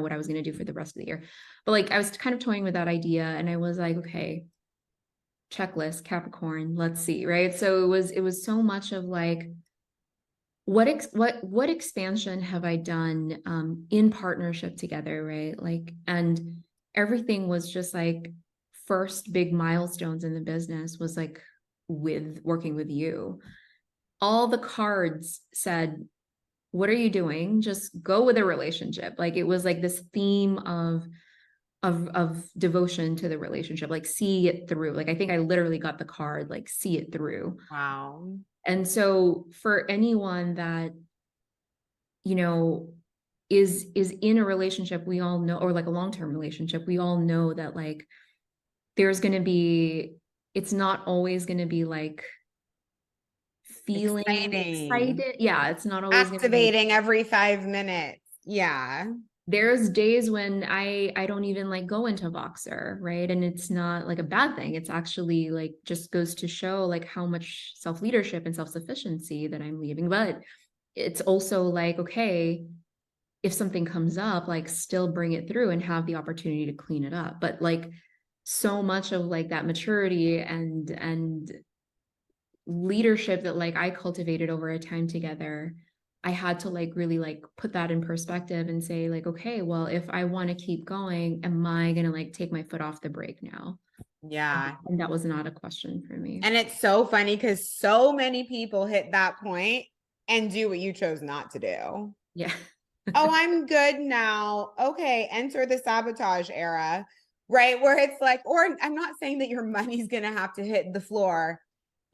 Speaker 2: what I was going to do for the rest of the year. But like I was kind of toying with that idea, and I was like, okay, checklist, Capricorn, let's see, right? So it was so much of like, what expansion have I done in partnership together, right? Like, and everything was just like, first big milestones in the business was like with working with you. All the cards said, what are you doing? Just go with a relationship. Like it was like this theme of devotion to the relationship, like see it through. Like I think I literally got the card, like see it through.
Speaker 1: Wow.
Speaker 2: And so for anyone that, you know, is in a relationship, we all know, or like a long-term relationship, we all know that like there's going to be, it's not always going to be like feeling excited. Yeah, it's not always going to be
Speaker 1: Activating every 5 minutes. Yeah.
Speaker 2: there's days when I don't even like go into Voxer, right? And it's not like a bad thing. It's actually like just goes to show like how much self-leadership and self-sufficiency that I'm leaving. But it's also like, okay, if something comes up, like still bring it through and have the opportunity to clean it up. But like so much of like that maturity and leadership that like I cultivated over a time together, I had to like really like put that in perspective and say like, okay, well, if I want to keep going, am I going to like take my foot off the brake now?
Speaker 1: Yeah.
Speaker 2: And that was not a question for me.
Speaker 1: And it's so funny because so many people hit that point and do what you chose not to do.
Speaker 2: Yeah.
Speaker 1: Oh, I'm good now. Okay, enter the sabotage era, right? Where it's like, or I'm not saying that your money's going to have to hit the floor,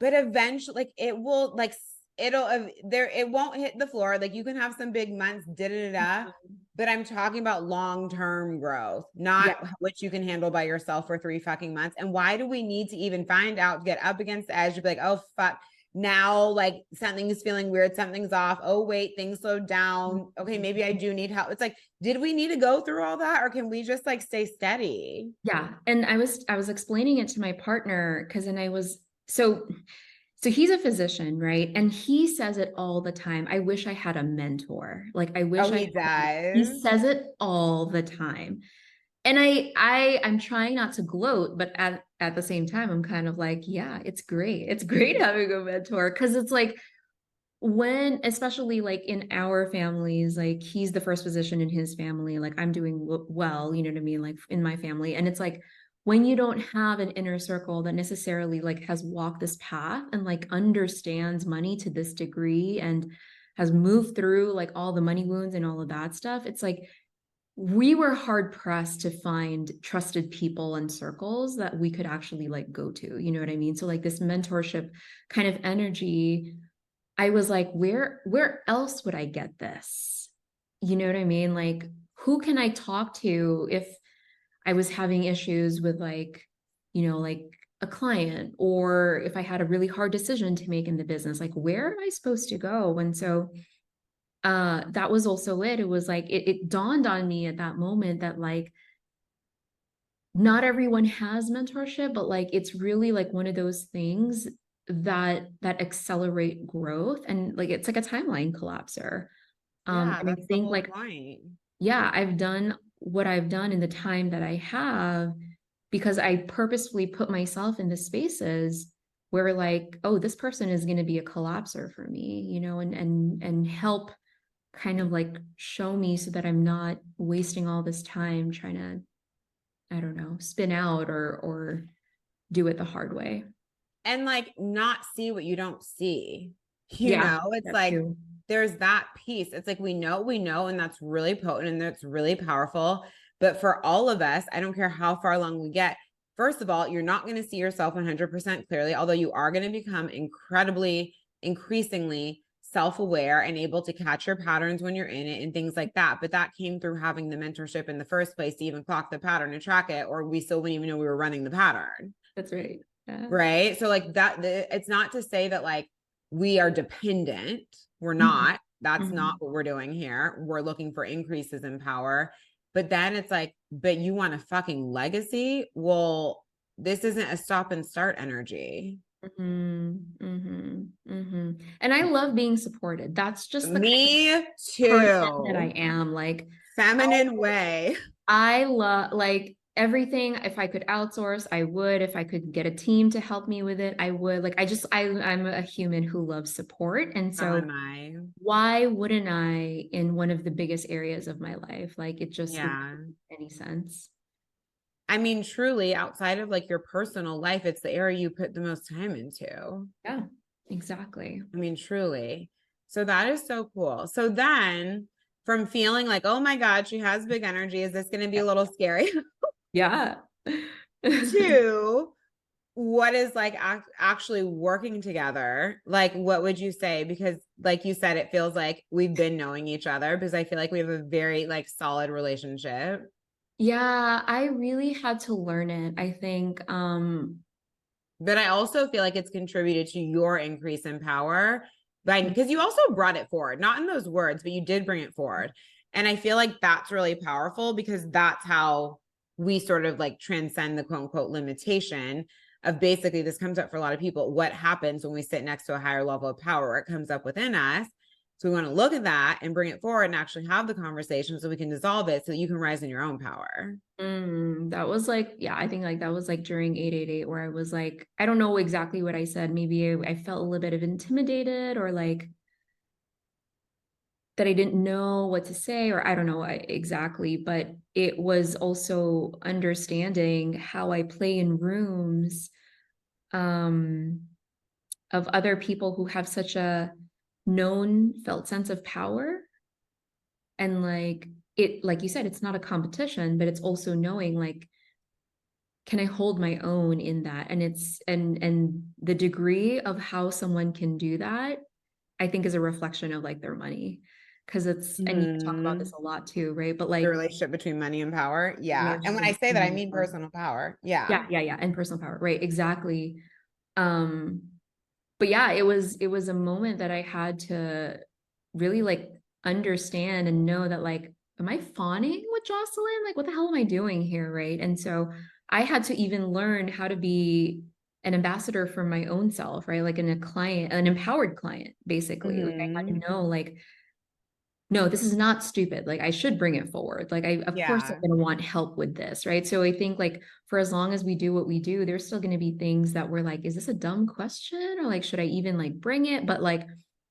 Speaker 1: but eventually, like it will, like it won't hit the floor. Like you can have some big months, but I'm talking about long-term growth, not
Speaker 2: Yeah.
Speaker 1: what you can handle by yourself for 3 fucking months. And why do we need to even find out, get up against the edge, to be like, oh, fuck. Now, like something's feeling weird, something's off. Oh, wait, things slowed down. Okay, maybe I do need help. It's like, did we need to go through all that, or can we just like stay steady?
Speaker 2: Yeah. And I was explaining it to my partner because then I was so So he's a physician, right? And he says it all the time. I wish I had a mentor. Like I wish
Speaker 1: Oh,
Speaker 2: I
Speaker 1: he
Speaker 2: had he
Speaker 1: does.
Speaker 2: says it all the time. And I'm trying not to gloat, but at the same time, I'm kind of like, yeah, it's great. It's great having a mentor because it's like when, especially like in our families, like he's the first physician in his family, like I'm doing well, you know what I mean? Like in my family. And it's like when you don't have an inner circle that necessarily like has walked this path and like understands money to this degree and has moved through like all the money wounds and all of that stuff, it's like we were hard pressed to find trusted people and circles that we could actually like go to, you know what I mean? So like this mentorship kind of energy, I was like, where else would I get this? You know what I mean? Like, who can I talk to if I was having issues with like, like a client, or if I had a really hard decision to make in the business, like where am I supposed to go? And so that was also it. It was like it dawned on me at that moment that like not everyone has mentorship, but like it's really like one of those things that accelerate growth, and like it's like a timeline collapser.
Speaker 1: Yeah,
Speaker 2: And I
Speaker 1: that's the
Speaker 2: think
Speaker 1: whole
Speaker 2: like,
Speaker 1: point.
Speaker 2: yeah, I've done what I've done in the time that I have because I purposefully put myself in the spaces where like, oh, this person is going to be a collapser for me, and help kind of like show me so that I'm not wasting all this time trying to, I don't know, spin out or do it the hard way.
Speaker 1: And like not see what you don't see.
Speaker 2: Yeah,
Speaker 1: It's
Speaker 2: that
Speaker 1: like
Speaker 2: too.
Speaker 1: there's that piece. It's like we know, and that's really potent and that's really powerful. But for all of us, I don't care how far along we get. First of all, you're not going to see yourself 100% clearly, although you are going to become increasingly self-aware and able to catch your patterns when you're in it and things like that. But that came through having the mentorship in the first place to even clock the pattern and track it, or we still wouldn't even know we were running the pattern.
Speaker 2: That's right. Yeah.
Speaker 1: Right. So like it's not to say that like we are dependent. We're
Speaker 2: Mhm.
Speaker 1: not. That's not
Speaker 2: Mhm.
Speaker 1: what we're doing here. We're looking for increases in power. But then it's like, but you want a fucking legacy? Well, this isn't a stop and start energy.
Speaker 2: And I love being supported. That's just the kind of
Speaker 1: Me
Speaker 2: person that I
Speaker 1: too.
Speaker 2: am. Like
Speaker 1: Feminine way.
Speaker 2: I love like everything. If I could outsource, I would. If I could get a team to help me with it, I would. Like I'm a human who loves support. And
Speaker 1: So
Speaker 2: so
Speaker 1: am I.
Speaker 2: why wouldn't I in one of the biggest areas of my life? Like it
Speaker 1: Yeah.
Speaker 2: doesn't make any sense.
Speaker 1: I mean, truly, outside of like your personal life, it's the area you put the most time into.
Speaker 2: Yeah, exactly.
Speaker 1: I mean, truly. So that is so cool. So then from feeling like, oh my God, she has big energy, is this going to be a little scary?
Speaker 2: Yeah.
Speaker 1: To what is like actually working together? Like, what would you say? Because, like you said, it feels like we've been knowing each other because I feel like we have a very like solid relationship.
Speaker 2: Yeah, I really had to learn it. I think
Speaker 1: But I also feel like it's contributed to your increase in power, because you also brought it forward, not in those words, but you did bring it forward. And I feel like that's really powerful because that's how we sort of like transcend the quote unquote limitation of basically this comes up for a lot of people. What happens when we sit next to a higher level of power? It comes up within us. So we want to look at that and bring it forward and actually have the conversation so we can dissolve it so that you can rise in your own power.
Speaker 2: that was like, yeah, I think like that was like during 888 where I was like, I don't know exactly what I said. Maybe I felt a little bit of intimidated or like that I didn't know what to say, or I don't know exactly, but it was also understanding how I play in rooms um, of other people who have such a known felt sense of power. And like it, like you said, it's not a competition, but it's also knowing like, can I hold my own in that? And it's and the degree of how someone can do that, I think is a reflection of like their money. Cause it's, and you talk about this a lot too, right? But
Speaker 1: The
Speaker 2: like
Speaker 1: relationship between money and power. Yeah. And when I
Speaker 2: relationship
Speaker 1: say that,
Speaker 2: between
Speaker 1: I
Speaker 2: money and
Speaker 1: mean
Speaker 2: power.
Speaker 1: personal power. Yeah.
Speaker 2: Yeah. And personal power, right? Exactly. Um, but yeah, it was a moment that I had to really like understand and know that like, am I fawning with Jocelyn? Like, what the hell am I doing here? Right. And so I had to even learn how to be an ambassador for my own self, right? Like in a client, an empowered client, basically. Like I had
Speaker 1: Mhm.
Speaker 2: to know, like, no, this is not stupid. Like I should bring it forward. Like of course I'm
Speaker 1: Yeah.
Speaker 2: going to want help with this, right? So I think like for as long as we do what we do, there's still going to be things that we're like, is this a dumb question? Or like, should I even like bring it? But like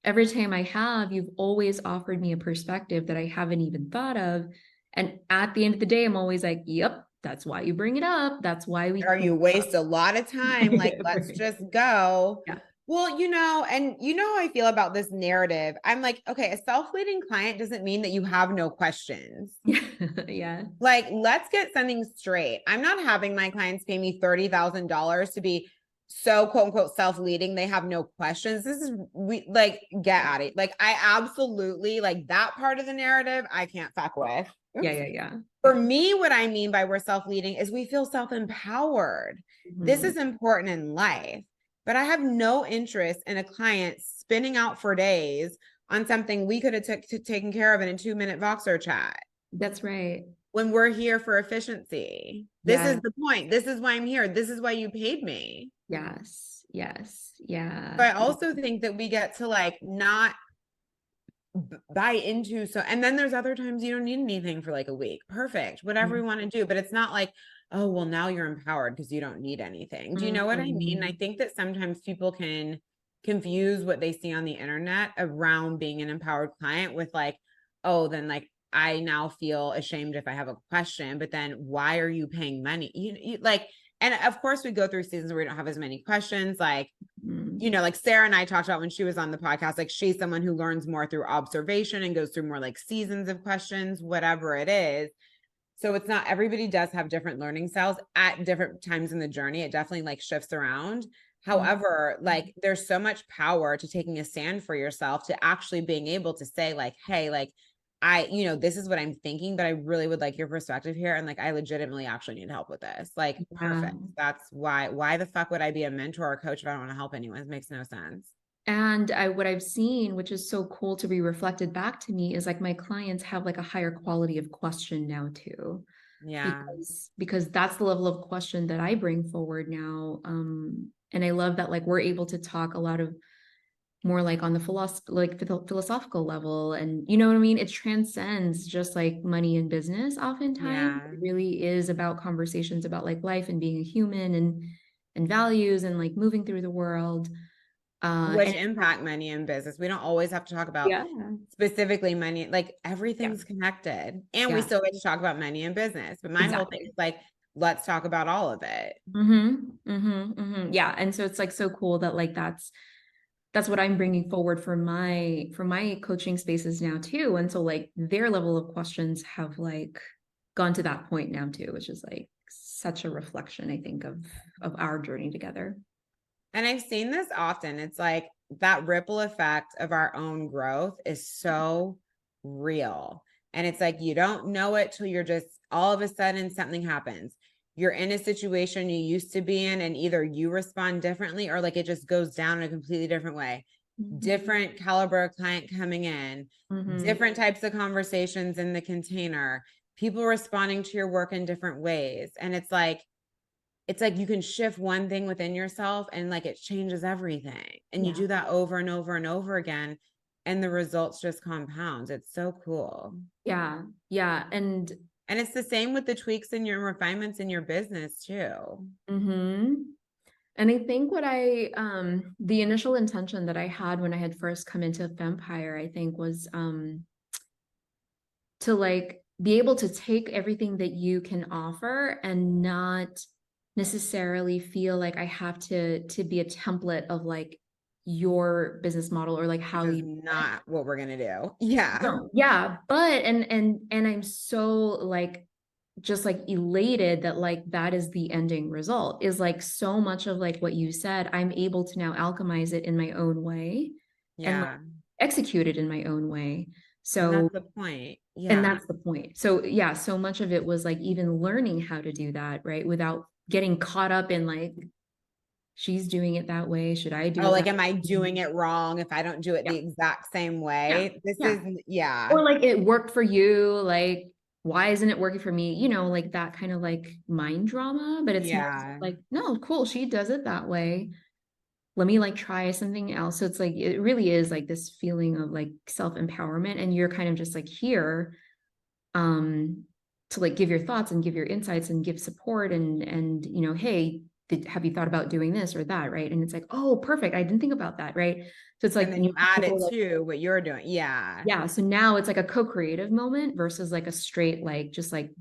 Speaker 2: every time I have, you've always offered me a perspective that I haven't even thought of. And at the end of the day, I'm always like, yep, that's why you bring it up. That's why we
Speaker 1: Or you waste a lot of time. Like, let's
Speaker 2: Right.
Speaker 1: just go.
Speaker 2: Yeah.
Speaker 1: Well, and how I feel about this narrative. I'm like, okay, a self-leading client doesn't mean that you have no questions.
Speaker 2: Yeah.
Speaker 1: Like, let's get something straight. I'm not having my clients pay me $30,000 to be so quote unquote self-leading. They have no questions. This is get at it. Like, I absolutely like that part of the narrative. I can't fuck with.
Speaker 2: Yeah.
Speaker 1: Oops.
Speaker 2: Yeah. Yeah.
Speaker 1: For
Speaker 2: Yeah.
Speaker 1: me, what I mean by we're self-leading is we feel self-empowered. This
Speaker 2: Mhm.
Speaker 1: is important in life, but I have no interest in a client spinning out for days on something we could have taken care of in a 2-minute Voxer chat
Speaker 2: That's right.
Speaker 1: when we're here for efficiency. This is
Speaker 2: Yeah.
Speaker 1: the point. This is why I'm here. This is why you paid me.
Speaker 2: Yes. Yes.
Speaker 1: So
Speaker 2: Yeah.
Speaker 1: I also think that we get to like not buy into and then there's other times you don't need anything for like a week. Perfect. Whatever we want to do. But it's not like, oh, well, now you're empowered because you don't need anything. Do you know what I mean? I
Speaker 2: Mhm.
Speaker 1: think that sometimes people can confuse what they see on the internet around being an empowered client with like, oh, then like I now feel ashamed if I have a question, but then why are you paying money? You like, and of course we go through seasons where we don't have as many questions. Like,
Speaker 2: Mhm.
Speaker 1: like Sarah and I talked about when she was on the podcast, like she's someone who learns more through observation and goes through more like seasons of questions, whatever it is. So it's not, everybody does have different learning styles at different times in the journey. It definitely like shifts around. However, like there's so much power to taking a stand for yourself, to actually being able to say like, hey, like this is what I'm thinking, but I really would like your perspective here. And like, I legitimately actually need help with this. Like,
Speaker 2: Yeah.
Speaker 1: perfect. That's why the fuck would I be a mentor or a coach if I don't want to help anyone? It makes no sense.
Speaker 2: And what I've seen, which is so cool to be reflected back to me, is like my clients have like a higher quality of question now too,
Speaker 1: Yeah.
Speaker 2: because that's the level of question that I bring forward now. And I love that like we're able to talk a lot of more like on the philosophical level, and you know what I mean? It transcends just like money and business. Oftentimes
Speaker 1: Yeah.
Speaker 2: it really is about conversations about like life and being a human and values and like moving through the world.
Speaker 1: Which
Speaker 2: And
Speaker 1: impact money in business. We don't always have to talk about
Speaker 2: yeah,
Speaker 1: specifically money. Like
Speaker 2: yeah,
Speaker 1: everything's connected, and we
Speaker 2: yeah,
Speaker 1: still get to talk about money and business. But my whole thing
Speaker 2: exactly.
Speaker 1: is like, let's talk about all of it.
Speaker 2: Yeah. And so it's like so cool that like that's what I'm bringing forward for my coaching spaces now too. And so like their level of questions have like gone to that point now too, which is like such a reflection, I think, of our journey together.
Speaker 1: And I've seen this often. It's like that ripple effect of our own growth is so real. And it's like you don't know it till you're just all of a sudden something happens. You're in a situation you used to be in, and either you respond differently or like it just goes down in a completely different way. Different caliber of client coming in, different types of conversations in the container, people responding to your work in different ways. And it's like you can shift one thing within yourself and like it changes everything. And you
Speaker 2: Yeah.
Speaker 1: do that over and over and over again. And the results just compound. It's so cool.
Speaker 2: Yeah. Yeah.
Speaker 1: And it's the same with the tweaks and your refinements in your business too.
Speaker 2: Mm-hmm. And I think the initial intention that I had when I had first come into Fempire, I think was to like be able to take everything that you can offer and not necessarily feel like I have to be a template of like your business model or like
Speaker 1: Which
Speaker 2: how
Speaker 1: is
Speaker 2: you do it.
Speaker 1: not what we're gonna do. Yeah.
Speaker 2: No, yeah, but and I'm so like just like elated that like that is the ending result, is like so much of like what you said, I'm able to now alchemize it in my own way and like
Speaker 1: Yeah.
Speaker 2: execute it in my own way.
Speaker 1: And
Speaker 2: So
Speaker 1: that's the point.
Speaker 2: and
Speaker 1: Yeah.
Speaker 2: that's the point. So yeah, so much of it was like even learning how to do that, right? Without getting caught up in like, she's doing it that way. Should I do
Speaker 1: Oh,
Speaker 2: it
Speaker 1: like,
Speaker 2: that
Speaker 1: am I
Speaker 2: way?
Speaker 1: doing it wrong if I don't do it
Speaker 2: Yeah.
Speaker 1: the exact same
Speaker 2: Yeah.
Speaker 1: way? This
Speaker 2: Yeah.
Speaker 1: is, yeah.
Speaker 2: Or like it worked for you. Like, why isn't it working for me? You know, like that kind of like mind drama, but it's more
Speaker 1: Yeah.
Speaker 2: like, no, cool. She does it that way. Let me like try something else. So it's like, it really is like this feeling of like self-empowerment, and you're kind of just like here, um, to like give your thoughts and give your insights and give support and, you know, hey, have you thought about doing this or that? Right. And it's like, oh, perfect. I didn't think about that. Right. So it's
Speaker 1: And
Speaker 2: like,
Speaker 1: then you add it
Speaker 2: like,
Speaker 1: to what you're doing. Yeah.
Speaker 2: yeah. So now it's like a co-creative moment versus like a straight, like, just like,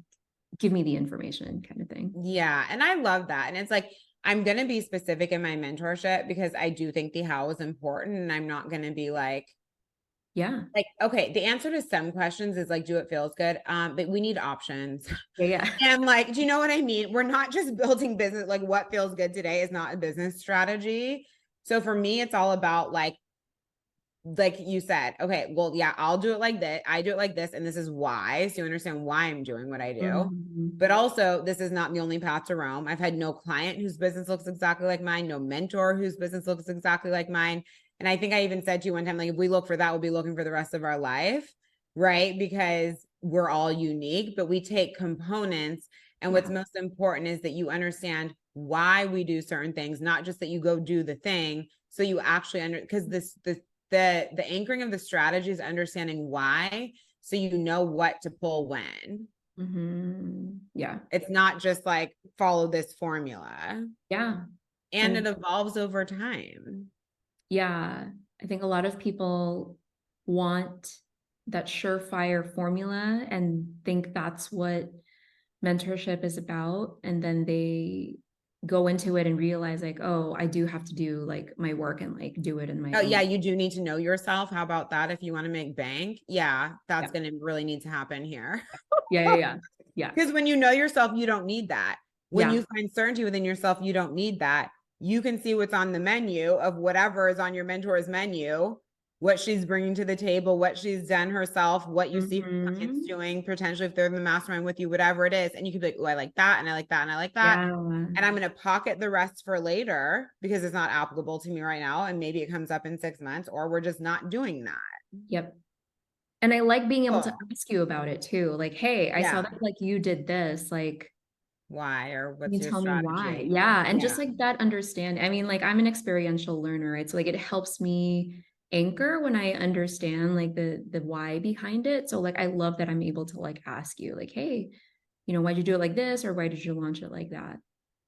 Speaker 2: give me the information kind of thing.
Speaker 1: Yeah. And I love that. And it's like, I'm going to be specific in my mentorship because I do think the how is important. And I'm not going to be
Speaker 2: Yeah.
Speaker 1: okay, the answer to some questions is like, do it feels good. But we need options.
Speaker 2: Yeah. Yeah.
Speaker 1: And like, do you know what I mean? We're not just building business. Like what feels good today is not a business strategy. So for me, it's all about like you said, okay, well, yeah, I'll do it like that. I do it like this. And this is why. So you understand why I'm doing what I do.
Speaker 2: Mhm.
Speaker 1: But also, this is not the only path to Rome. I've had no client whose business looks exactly like mine, no mentor whose business looks exactly like mine. And I think I even said to you one time, like, if we look for that, we'll be looking for the rest of our life, right? Because we're all unique, but we take components. And what's most important is that you understand why we do certain things, not just that you go do the thing. So you actually because the anchoring of the strategy is understanding why, so you know what to pull when.
Speaker 2: Mhm. Yeah.
Speaker 1: It's not just like follow this formula.
Speaker 2: Yeah.
Speaker 1: And it
Speaker 2: And
Speaker 1: evolves over time.
Speaker 2: yeah, I think a lot of people want that surefire formula and think that's what mentorship is about. And then they go into it and realize like, oh, I do have to do like my work and like do it in my
Speaker 1: Oh
Speaker 2: own.
Speaker 1: yeah, you do need to know yourself. How about that? If you want to make bank, yeah,
Speaker 2: Yeah.
Speaker 1: that's going to really need to happen here.
Speaker 2: Yeah. Yeah. Yeah. Yeah.
Speaker 1: Because when you know yourself, you don't need that. When
Speaker 2: Yeah.
Speaker 1: you find certainty within yourself, you don't need that. You can see what's on the menu of whatever is on your mentor's menu, what she's bringing to the table, what she's done herself, what you see her clients
Speaker 2: Mhm.
Speaker 1: doing, potentially if they're in the mastermind with you, whatever it is. And you can be like, oh, I like that. And I like that. And I like that.
Speaker 2: Yeah.
Speaker 1: And I'm going to pocket the rest for later because it's not applicable to me right now. And maybe it comes up in 6 months, or we're just not doing that.
Speaker 2: Yep. And I like being able to
Speaker 1: Cool.
Speaker 2: ask you about it too. Like, hey, I saw
Speaker 1: Yeah.
Speaker 2: that like you did this. Like,
Speaker 1: Why? Or
Speaker 2: can
Speaker 1: what's
Speaker 2: you
Speaker 1: your
Speaker 2: tell me why?
Speaker 1: strategy?
Speaker 2: Yeah. And just
Speaker 1: Yeah.
Speaker 2: like that understand. I mean, like I'm an experiential learner, right? So like it helps me anchor when I understand like the why behind it. So like I love that I'm able to like ask you, like, hey, you know, why'd you do it like this? Or why did you launch it like that?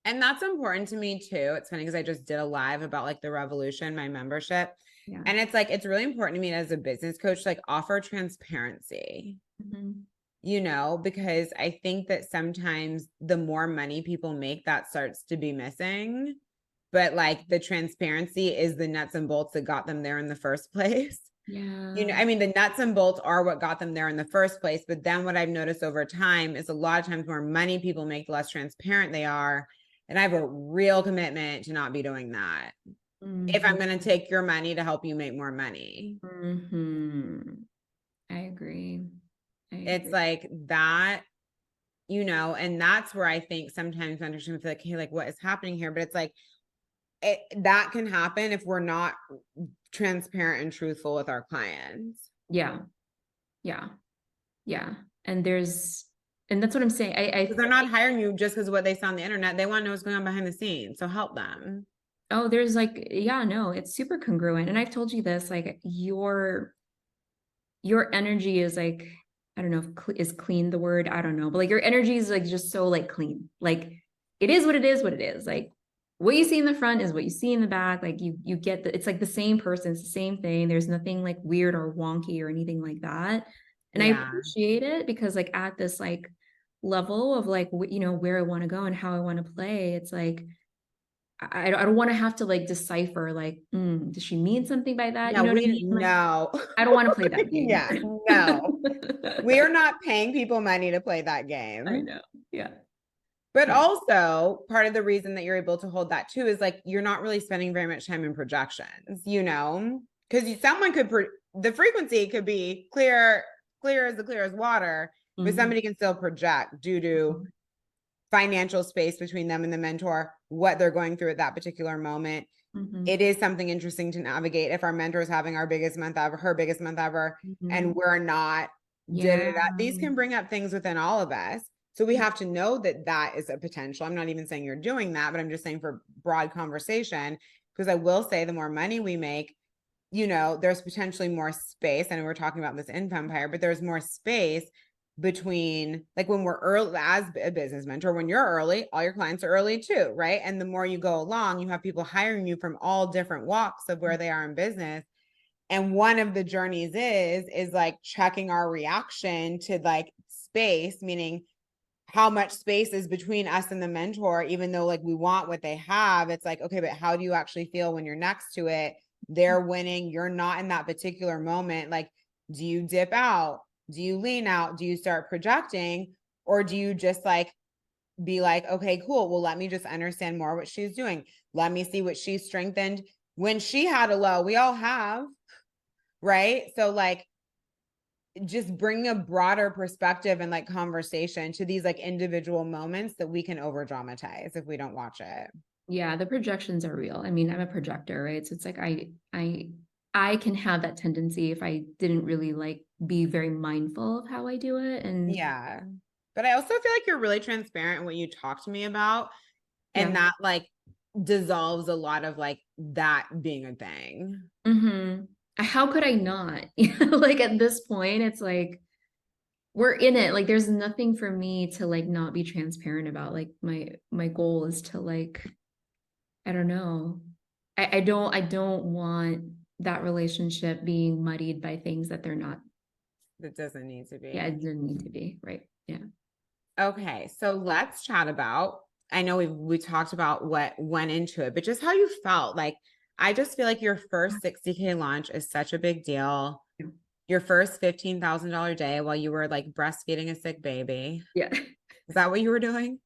Speaker 1: And that's important to me too. It's funny because I just did a live about like the revolution, my membership.
Speaker 2: Yeah.
Speaker 1: And it's like, it's really important to me as a business coach, like offer transparency,
Speaker 2: Mhm.
Speaker 1: because I think that sometimes the more money people make, that starts to be missing. But like the transparency is the nuts and bolts that got them there in the first place.
Speaker 2: Yeah.
Speaker 1: I mean, the nuts and bolts are what got them there in the first place. But then what I've noticed over time is a lot of times more money people make, the less transparent they are. And I have a real commitment to not be doing that. If I'm
Speaker 2: Mhm.
Speaker 1: going to take your money to help you make more money,
Speaker 2: Mhm. I agree. I
Speaker 1: it's
Speaker 2: agree.
Speaker 1: like that, and that's where I think sometimes mentorship feel like, hey, like what is happening here? But it's like, that can happen if we're not transparent and truthful with our clients.
Speaker 2: Yeah. Yeah. Yeah. And and that's what I'm saying.
Speaker 1: Because they're not hiring you just because of what they saw on the internet. They want to know what's going on behind the scenes. So help them.
Speaker 2: Oh, there's like, yeah, no, it's super congruent. And I've told you this, like your energy is like, I don't know if is clean the word, I don't know, but like your energy is like just so like clean. Like it is what it is, what it is. Like what you see in the front is what you see in the back. Like you get it's like the same person, it's the same thing. There's nothing like weird or wonky or anything like that. And I
Speaker 1: Yeah.
Speaker 2: appreciate it because like at this like level of like where I want to go and how I want to play, it's like I don't want to have to like decipher like, does she mean something by that?
Speaker 1: Yeah,
Speaker 2: You know what I
Speaker 1: we
Speaker 2: mean? Like,
Speaker 1: no.
Speaker 2: I don't want to play that game.
Speaker 1: Yeah, no. We are not paying people money to play that
Speaker 2: I
Speaker 1: game.
Speaker 2: know. Yeah.
Speaker 1: But
Speaker 2: Yeah.
Speaker 1: also, part of the reason that you're able to hold that too is like you're not really spending very much time in projections, because someone could the frequency could be clear as water, but
Speaker 2: Mhm.
Speaker 1: somebody can still project due to financial space between them and the mentor, what they're going through at that particular moment.
Speaker 2: Mhm.
Speaker 1: It is something interesting to navigate if our mentor is having our biggest month ever, her biggest month ever, and
Speaker 2: Mhm.
Speaker 1: we're not
Speaker 2: Yeah.
Speaker 1: These can bring up things within all of us. So we have to know that that is a potential. I'm not even saying you're doing that, but I'm just saying for broad conversation, because I will say the more money we make, you know, there's potentially more space. And we're talking about this in Femmepire, but there's more space between, like, when we're early as a business mentor, when you're early, all your clients are early too, right? And the more you go along, you have people hiring you from all different walks of where they are in business. And one of the journeys is like checking our reaction to like space, meaning how much space is between us and the mentor, even though like we want what they have. It's like, okay, but how do you actually feel when you're next to it? They're winning, you're not in that particular moment. Like, do you dip out? Do you lean out? Do you start projecting? Or do you just like be like, okay, cool. Well, let me just understand more what she's doing. Let me see what she strengthened when she had a low. We all have, right? So like, just bring a broader perspective and like conversation to these like individual moments that we can over dramatize if we don't watch it.
Speaker 2: Yeah, the projections are real. I mean, I'm a projector, right? So it's like I can have that tendency if I didn't really like be very mindful of how I do it. And
Speaker 1: yeah, but I also feel like you're really transparent in what you talk to me about, and that like dissolves a lot of like that being a thing.
Speaker 2: Mm-hmm. How could I not? Like at this point, it's like we're in it. Like there's nothing for me to like not be transparent about. Like my goal is to like, I don't know. I don't want that relationship being muddied by things that they're not.
Speaker 1: That doesn't need to be.
Speaker 2: Yeah, it didn't need to be, right? Yeah.
Speaker 1: Okay, so let's chat about, I know we talked about what went into it, but just how you felt. Like, I just feel like your first 60k launch is such a big deal.
Speaker 2: Yeah.
Speaker 1: Your first $15,000 day while you were like breastfeeding a sick baby.
Speaker 2: Yeah.
Speaker 1: Is that what you were doing?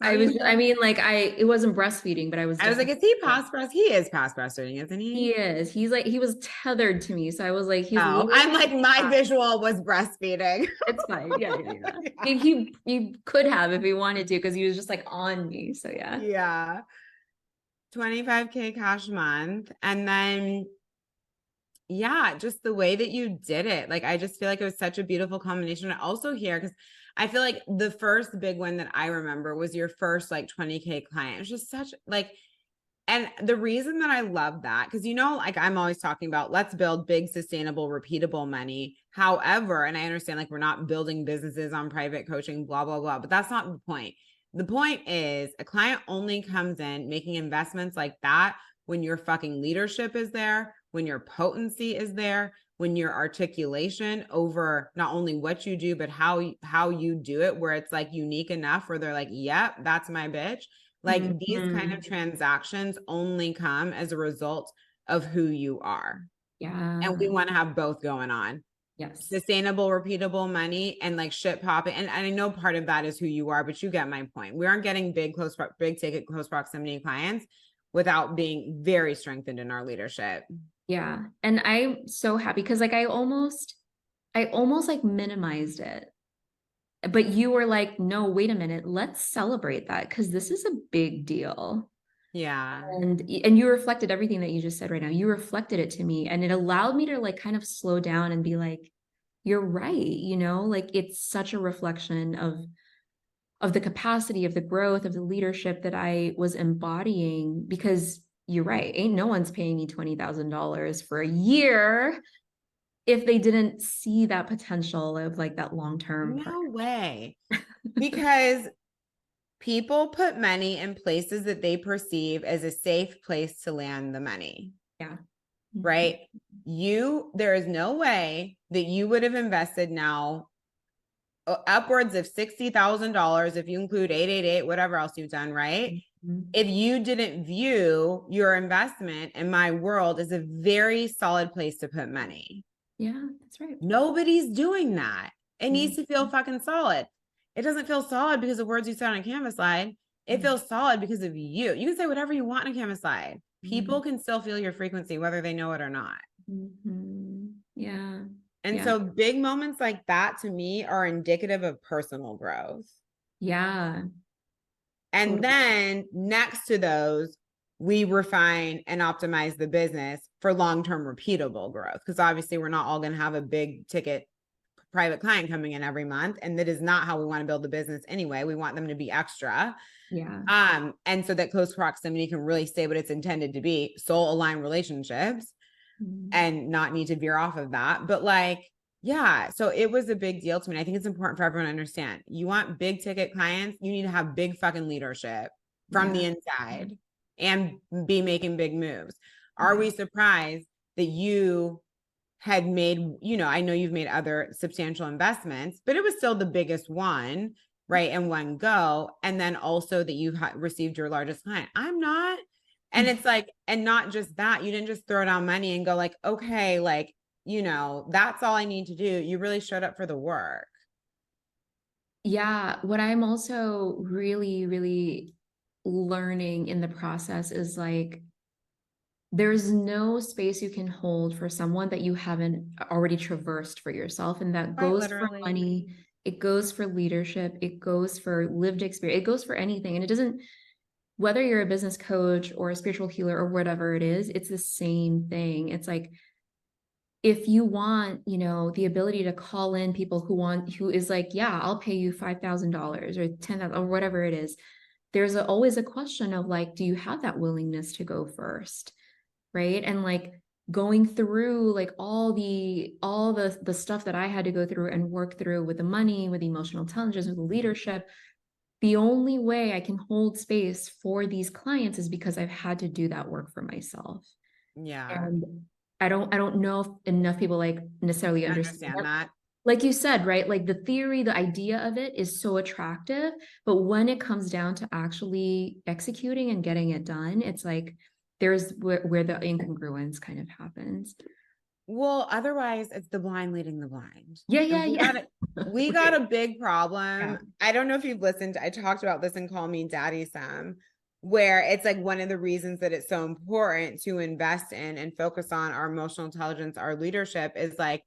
Speaker 2: I mean, like it wasn't breastfeeding, but I was
Speaker 1: Like, is he past breast? He is past breastfeeding, isn't he?
Speaker 2: He is. He's like, he was tethered to me. So I was like, he's
Speaker 1: Oh, I'm like, my visual was breastfeeding.
Speaker 2: It's fine. Yeah. Yeah. He could have if he wanted to, because he was just like on me. So yeah.
Speaker 1: Yeah. 25k cash month. And then yeah, just the way that you did it. Like, I just feel like it was such a beautiful combination. I also hear, because I feel like the first big one that I remember was your first like 20k client. It's just such like, and the reason that I love that, because, you know, like I'm always talking about, let's build big, sustainable, repeatable money. However, and I understand like we're not building businesses on private coaching, blah, blah, blah, but that's not the point. The point is a client only comes in making investments like that when your fucking leadership is there, when your potency is there, when your articulation over not only what you do, but how you do it, where it's like unique enough where they're like, yep, that's my bitch. Like these kind of transactions only come as a result of who you are.
Speaker 2: Yeah.
Speaker 1: And we want to have both going on.
Speaker 2: Yes.
Speaker 1: Sustainable, repeatable money and like shit popping. And I know part of that is who you are, but you get my point. We aren't getting big ticket, close proximity clients without being very strengthened in our leadership.
Speaker 2: Yeah. And I'm so happy because like I almost like minimized it. But you were like, no, wait a minute, let's celebrate that because this is a big deal.
Speaker 1: Yeah.
Speaker 2: And you reflected everything that you just said right now. You reflected it to me and it allowed me to like kind of slow down and be like, you're right, you know, like it's such a reflection of the capacity, of the growth, of the leadership that I was embodying, because you're right, ain't no one's paying me $20,000 for a year if they didn't see that potential of like that long-term
Speaker 1: No way. Because people put money in places that they perceive as a safe place to land the money.
Speaker 2: Yeah.
Speaker 1: Right? There is no way that you would have invested now upwards of $60,000 if you include 888, whatever else you've done, right? If you didn't view your investment in my world as a very solid place to put money.
Speaker 2: Yeah, that's right.
Speaker 1: Nobody's doing that. It needs to feel fucking solid. It doesn't feel solid because of words you said on a Canvas slide. It feels solid because of you. You can say whatever you want on a Canvas slide. People can still feel your frequency, whether they know it or not.
Speaker 2: Yeah.
Speaker 1: And so big moments like that to me are indicative of personal growth.
Speaker 2: Yeah.
Speaker 1: And then next to those, we refine and optimize the business for long-term repeatable growth. Because obviously we're not all going to have a big ticket private client coming in every month. And that is not how we want to build the business anyway. We want them to be extra.
Speaker 2: Yeah.
Speaker 1: And so that close proximity can really stay what it's intended to be, soul aligned relationships, and not need to veer off of that. But like, yeah, so it was a big deal to me. I think it's important for everyone to understand. You want big ticket clients, you need to have big fucking leadership from the inside and be making big moves. Are we surprised that you had made, I know you've made other substantial investments, but it was still the biggest one, right? In one go. And then also that you received your largest client. I'm not. And it's like, and not just that, you didn't just throw down money and go like, okay, like, that's all I need to do. You really showed up for the work.
Speaker 2: Yeah. What I'm also really, really learning in the process is like, there's no space you can hold for someone that you haven't already traversed for yourself. And that goes for money, it goes for leadership, it goes for lived experience, it goes for anything. And it doesn't, whether you're a business coach or a spiritual healer or whatever it is, it's the same thing. It's like, if you want, the ability to call in people who is like, yeah, I'll pay you $5,000 or $10,000 or whatever it is. There's always a question of like, do you have that willingness to go first? Right. And like going through like all the stuff that I had to go through and work through with the money, with the emotional intelligence, with the leadership, the only way I can hold space for these clients is because I've had to do that work for myself.
Speaker 1: Yeah.
Speaker 2: And I don't know if enough people like necessarily understand that. Like you said, right? Like the theory, the idea of it is so attractive, but when it comes down to actually executing and getting it done, it's like, there's where the incongruence kind of happens.
Speaker 1: Well, otherwise it's the blind leading the blind.
Speaker 2: Yeah.
Speaker 1: We got a big problem. Yeah. I don't know if you've listened. I talked about this in Call Me Daddy some, where it's like one of the reasons that it's so important to invest in and focus on our emotional intelligence, our leadership is like,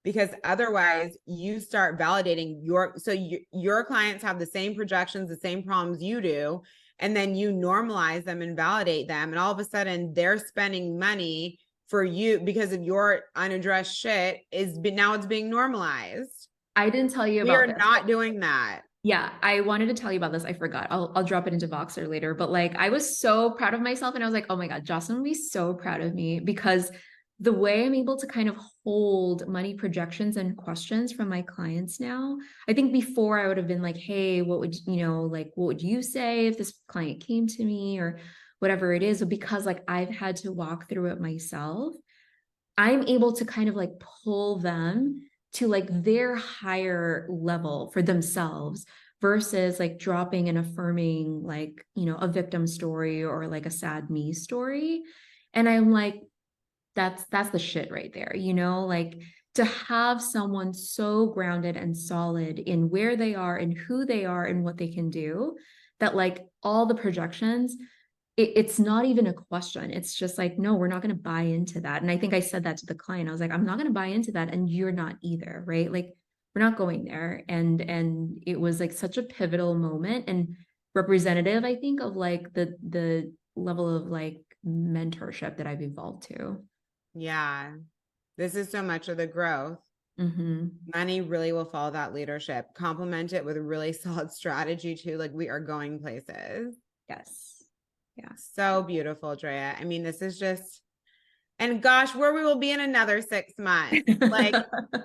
Speaker 1: because otherwise you start validating your clients have the same projections, the same problems you do. And then you normalize them and validate them. And all of a sudden they're spending money for you because of your unaddressed shit now it's being normalized.
Speaker 2: I didn't tell you about this.
Speaker 1: We are not doing that.
Speaker 2: Yeah, I wanted to tell you about this. I forgot. I'll drop it into Voxer later. But like, I was so proud of myself, and I was like, oh my God, Jocelyn would be so proud of me, because the way I'm able to kind of hold money projections and questions from my clients now. I think before I would have been like, hey, what would you say if this client came to me or whatever it is? But because like I've had to walk through it myself, I'm able to kind of like pull them to like their higher level for themselves versus like dropping and affirming like, a victim story or like a sad me story. And I'm like, that's the shit right there, like to have someone so grounded and solid in where they are and who they are and what they can do, that like all the projections, it's not even a question. It's just like, no, we're not going to buy into that. And I think I said that to the client. I was like, I'm not going to buy into that. And you're not either, right? Like we're not going there. And it was like such a pivotal moment and representative, I think, of like the level of like mentorship that I've evolved to.
Speaker 1: Yeah. This is so much of the growth. Money really will follow that leadership. Complement it with a really solid strategy too. Like we are going places.
Speaker 2: Yes.
Speaker 1: Yeah. So beautiful, Drea. I mean, this is just, and gosh, where we will be in another 6 months. Like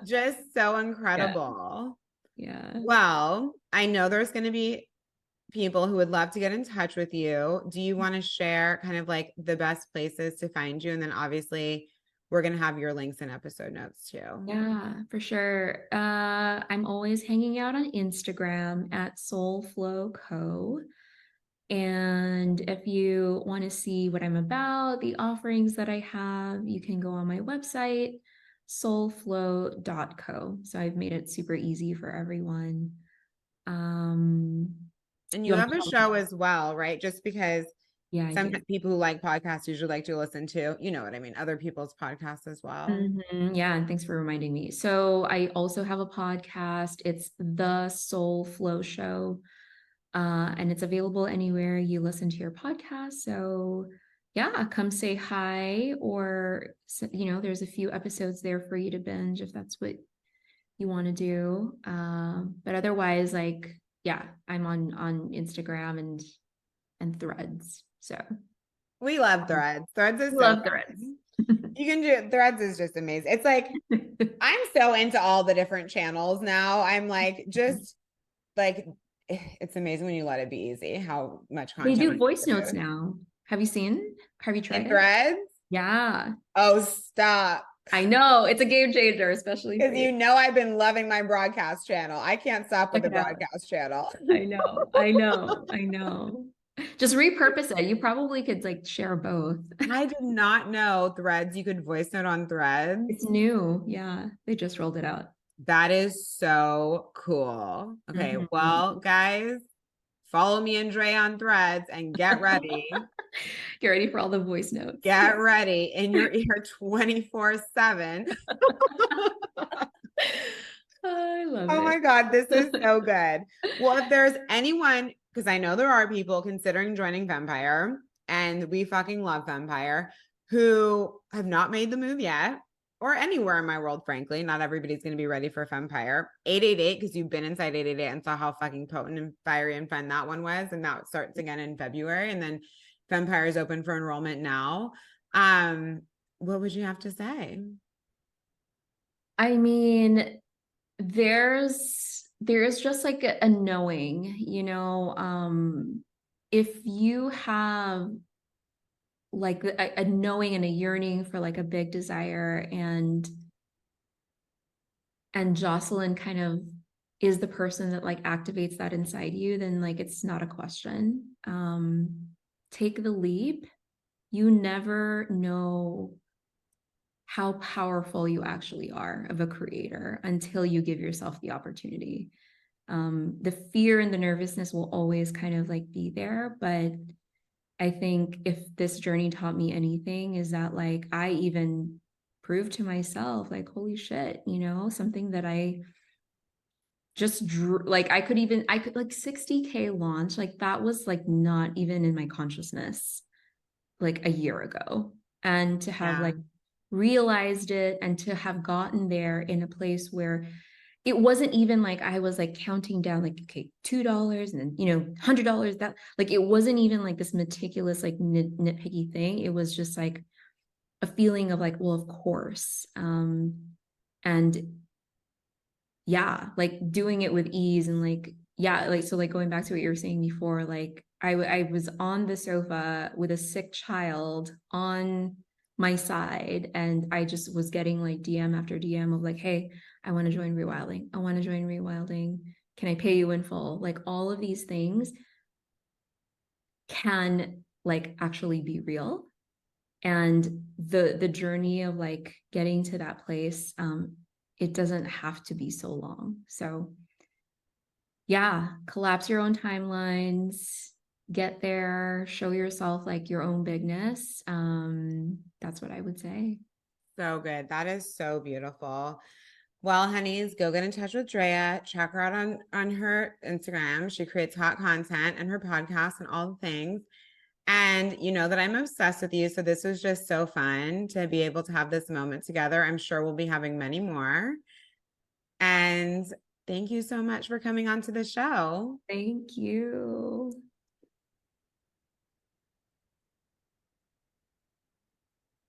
Speaker 1: just so incredible.
Speaker 2: Yeah.
Speaker 1: Well, I know there's going to be people who would love to get in touch with you. Do you want to share kind of like the best places to find you? And then obviously we're going to have your links in episode notes too.
Speaker 2: Yeah, for sure. I'm always hanging out on Instagram at SoulFlowCo. And if you want to see what I'm about, the offerings that I have, you can go on my website, soulflow.co. So I've made it super easy for everyone.
Speaker 1: And you have a show as well, right? Just because some people who like podcasts usually like to listen to, you know what I mean, other people's podcasts as well.
Speaker 2: Yeah, and thanks for reminding me. So I also have a podcast. It's The Soul Flow Show. And it's available anywhere you listen to your podcast. So yeah, come say hi, or there's a few episodes there for you to binge if that's what you want to do. But otherwise, like, yeah, I'm on Instagram and Threads. So
Speaker 1: We love Threads. Threads is so
Speaker 2: love Threads.
Speaker 1: fun. You can do Threads is just amazing. It's like I'm so into all the different channels now. I'm like just like it's amazing when you let it be easy how much
Speaker 2: They
Speaker 1: content
Speaker 2: do
Speaker 1: we
Speaker 2: voice notes
Speaker 1: produce.
Speaker 2: now. Have you seen? Have you tried
Speaker 1: In
Speaker 2: it?
Speaker 1: Threads.
Speaker 2: Yeah.
Speaker 1: Oh, stop.
Speaker 2: I know. It's a game changer, especially for
Speaker 1: Because
Speaker 2: you.
Speaker 1: you know I've been loving my broadcast channel. I can't stop with
Speaker 2: Check
Speaker 1: the
Speaker 2: it out.
Speaker 1: broadcast channel.
Speaker 2: I know. I know. I know. Just repurpose it. You probably could like share both.
Speaker 1: I did not know Threads, you could voice note on Threads.
Speaker 2: It's new. Yeah. They just rolled it out.
Speaker 1: That is so cool. Okay,
Speaker 2: Mhm.
Speaker 1: well, guys, follow me and Dre on Threads and get ready.
Speaker 2: Get ready for all the voice notes.
Speaker 1: Get ready in your ear 24/7.
Speaker 2: I love
Speaker 1: Oh
Speaker 2: it.
Speaker 1: my God, this is so good. Well, if there's anyone, because I know there are people considering joining Femmepire, and we fucking love Femmepire, who have not made the move yet, or anywhere in my world, frankly. Not everybody's going to be ready for Femmepire. 888, because you've been inside 888 and saw how fucking potent and fiery and fun that one was. And that starts again in February. And then Femmepire is open for enrollment now. What would you have to say?
Speaker 2: I mean, there's just like a knowing, if you have like a knowing and a yearning for like a big desire, and Jocelyn kind of is the person that like activates that inside you, then like it's not a question. Take the leap. You never know how powerful you actually are of a creator until you give yourself the opportunity. The fear and the nervousness will always kind of like be there, but I think if this journey taught me anything is that like I even proved to myself like, holy shit, something that I just drew, like I could like 60k launch, like that was like not even in my consciousness like a year ago. And to have
Speaker 1: Yeah.
Speaker 2: like realized it and to have gotten there in a place where it wasn't even like I was like counting down like, okay, $2 and then $100, that like it wasn't even like this meticulous like nitpicky thing. It was just like a feeling of like, well, of course. And yeah, like doing it with ease and like, yeah, like so like going back to what you were saying before, like I was on the sofa with a sick child on my side, and I just was getting like DM after DM of like, hey, I want to join rewilding. I want to join rewilding. Can I pay you in full? Like all of these things can like actually be real. And the journey of like getting to that place, it doesn't have to be so long. So yeah, collapse your own timelines, get there, show yourself like your own bigness. That's what I would say.
Speaker 1: So good. That is so beautiful. Well, honeys, go get in touch with Drea. Check her out on her Instagram. She creates hot content and her podcast and all the things. And you know that I'm obsessed with you. So this was just so fun to be able to have this moment together. I'm sure we'll be having many more. And thank you so much for coming on to the show.
Speaker 2: Thank you.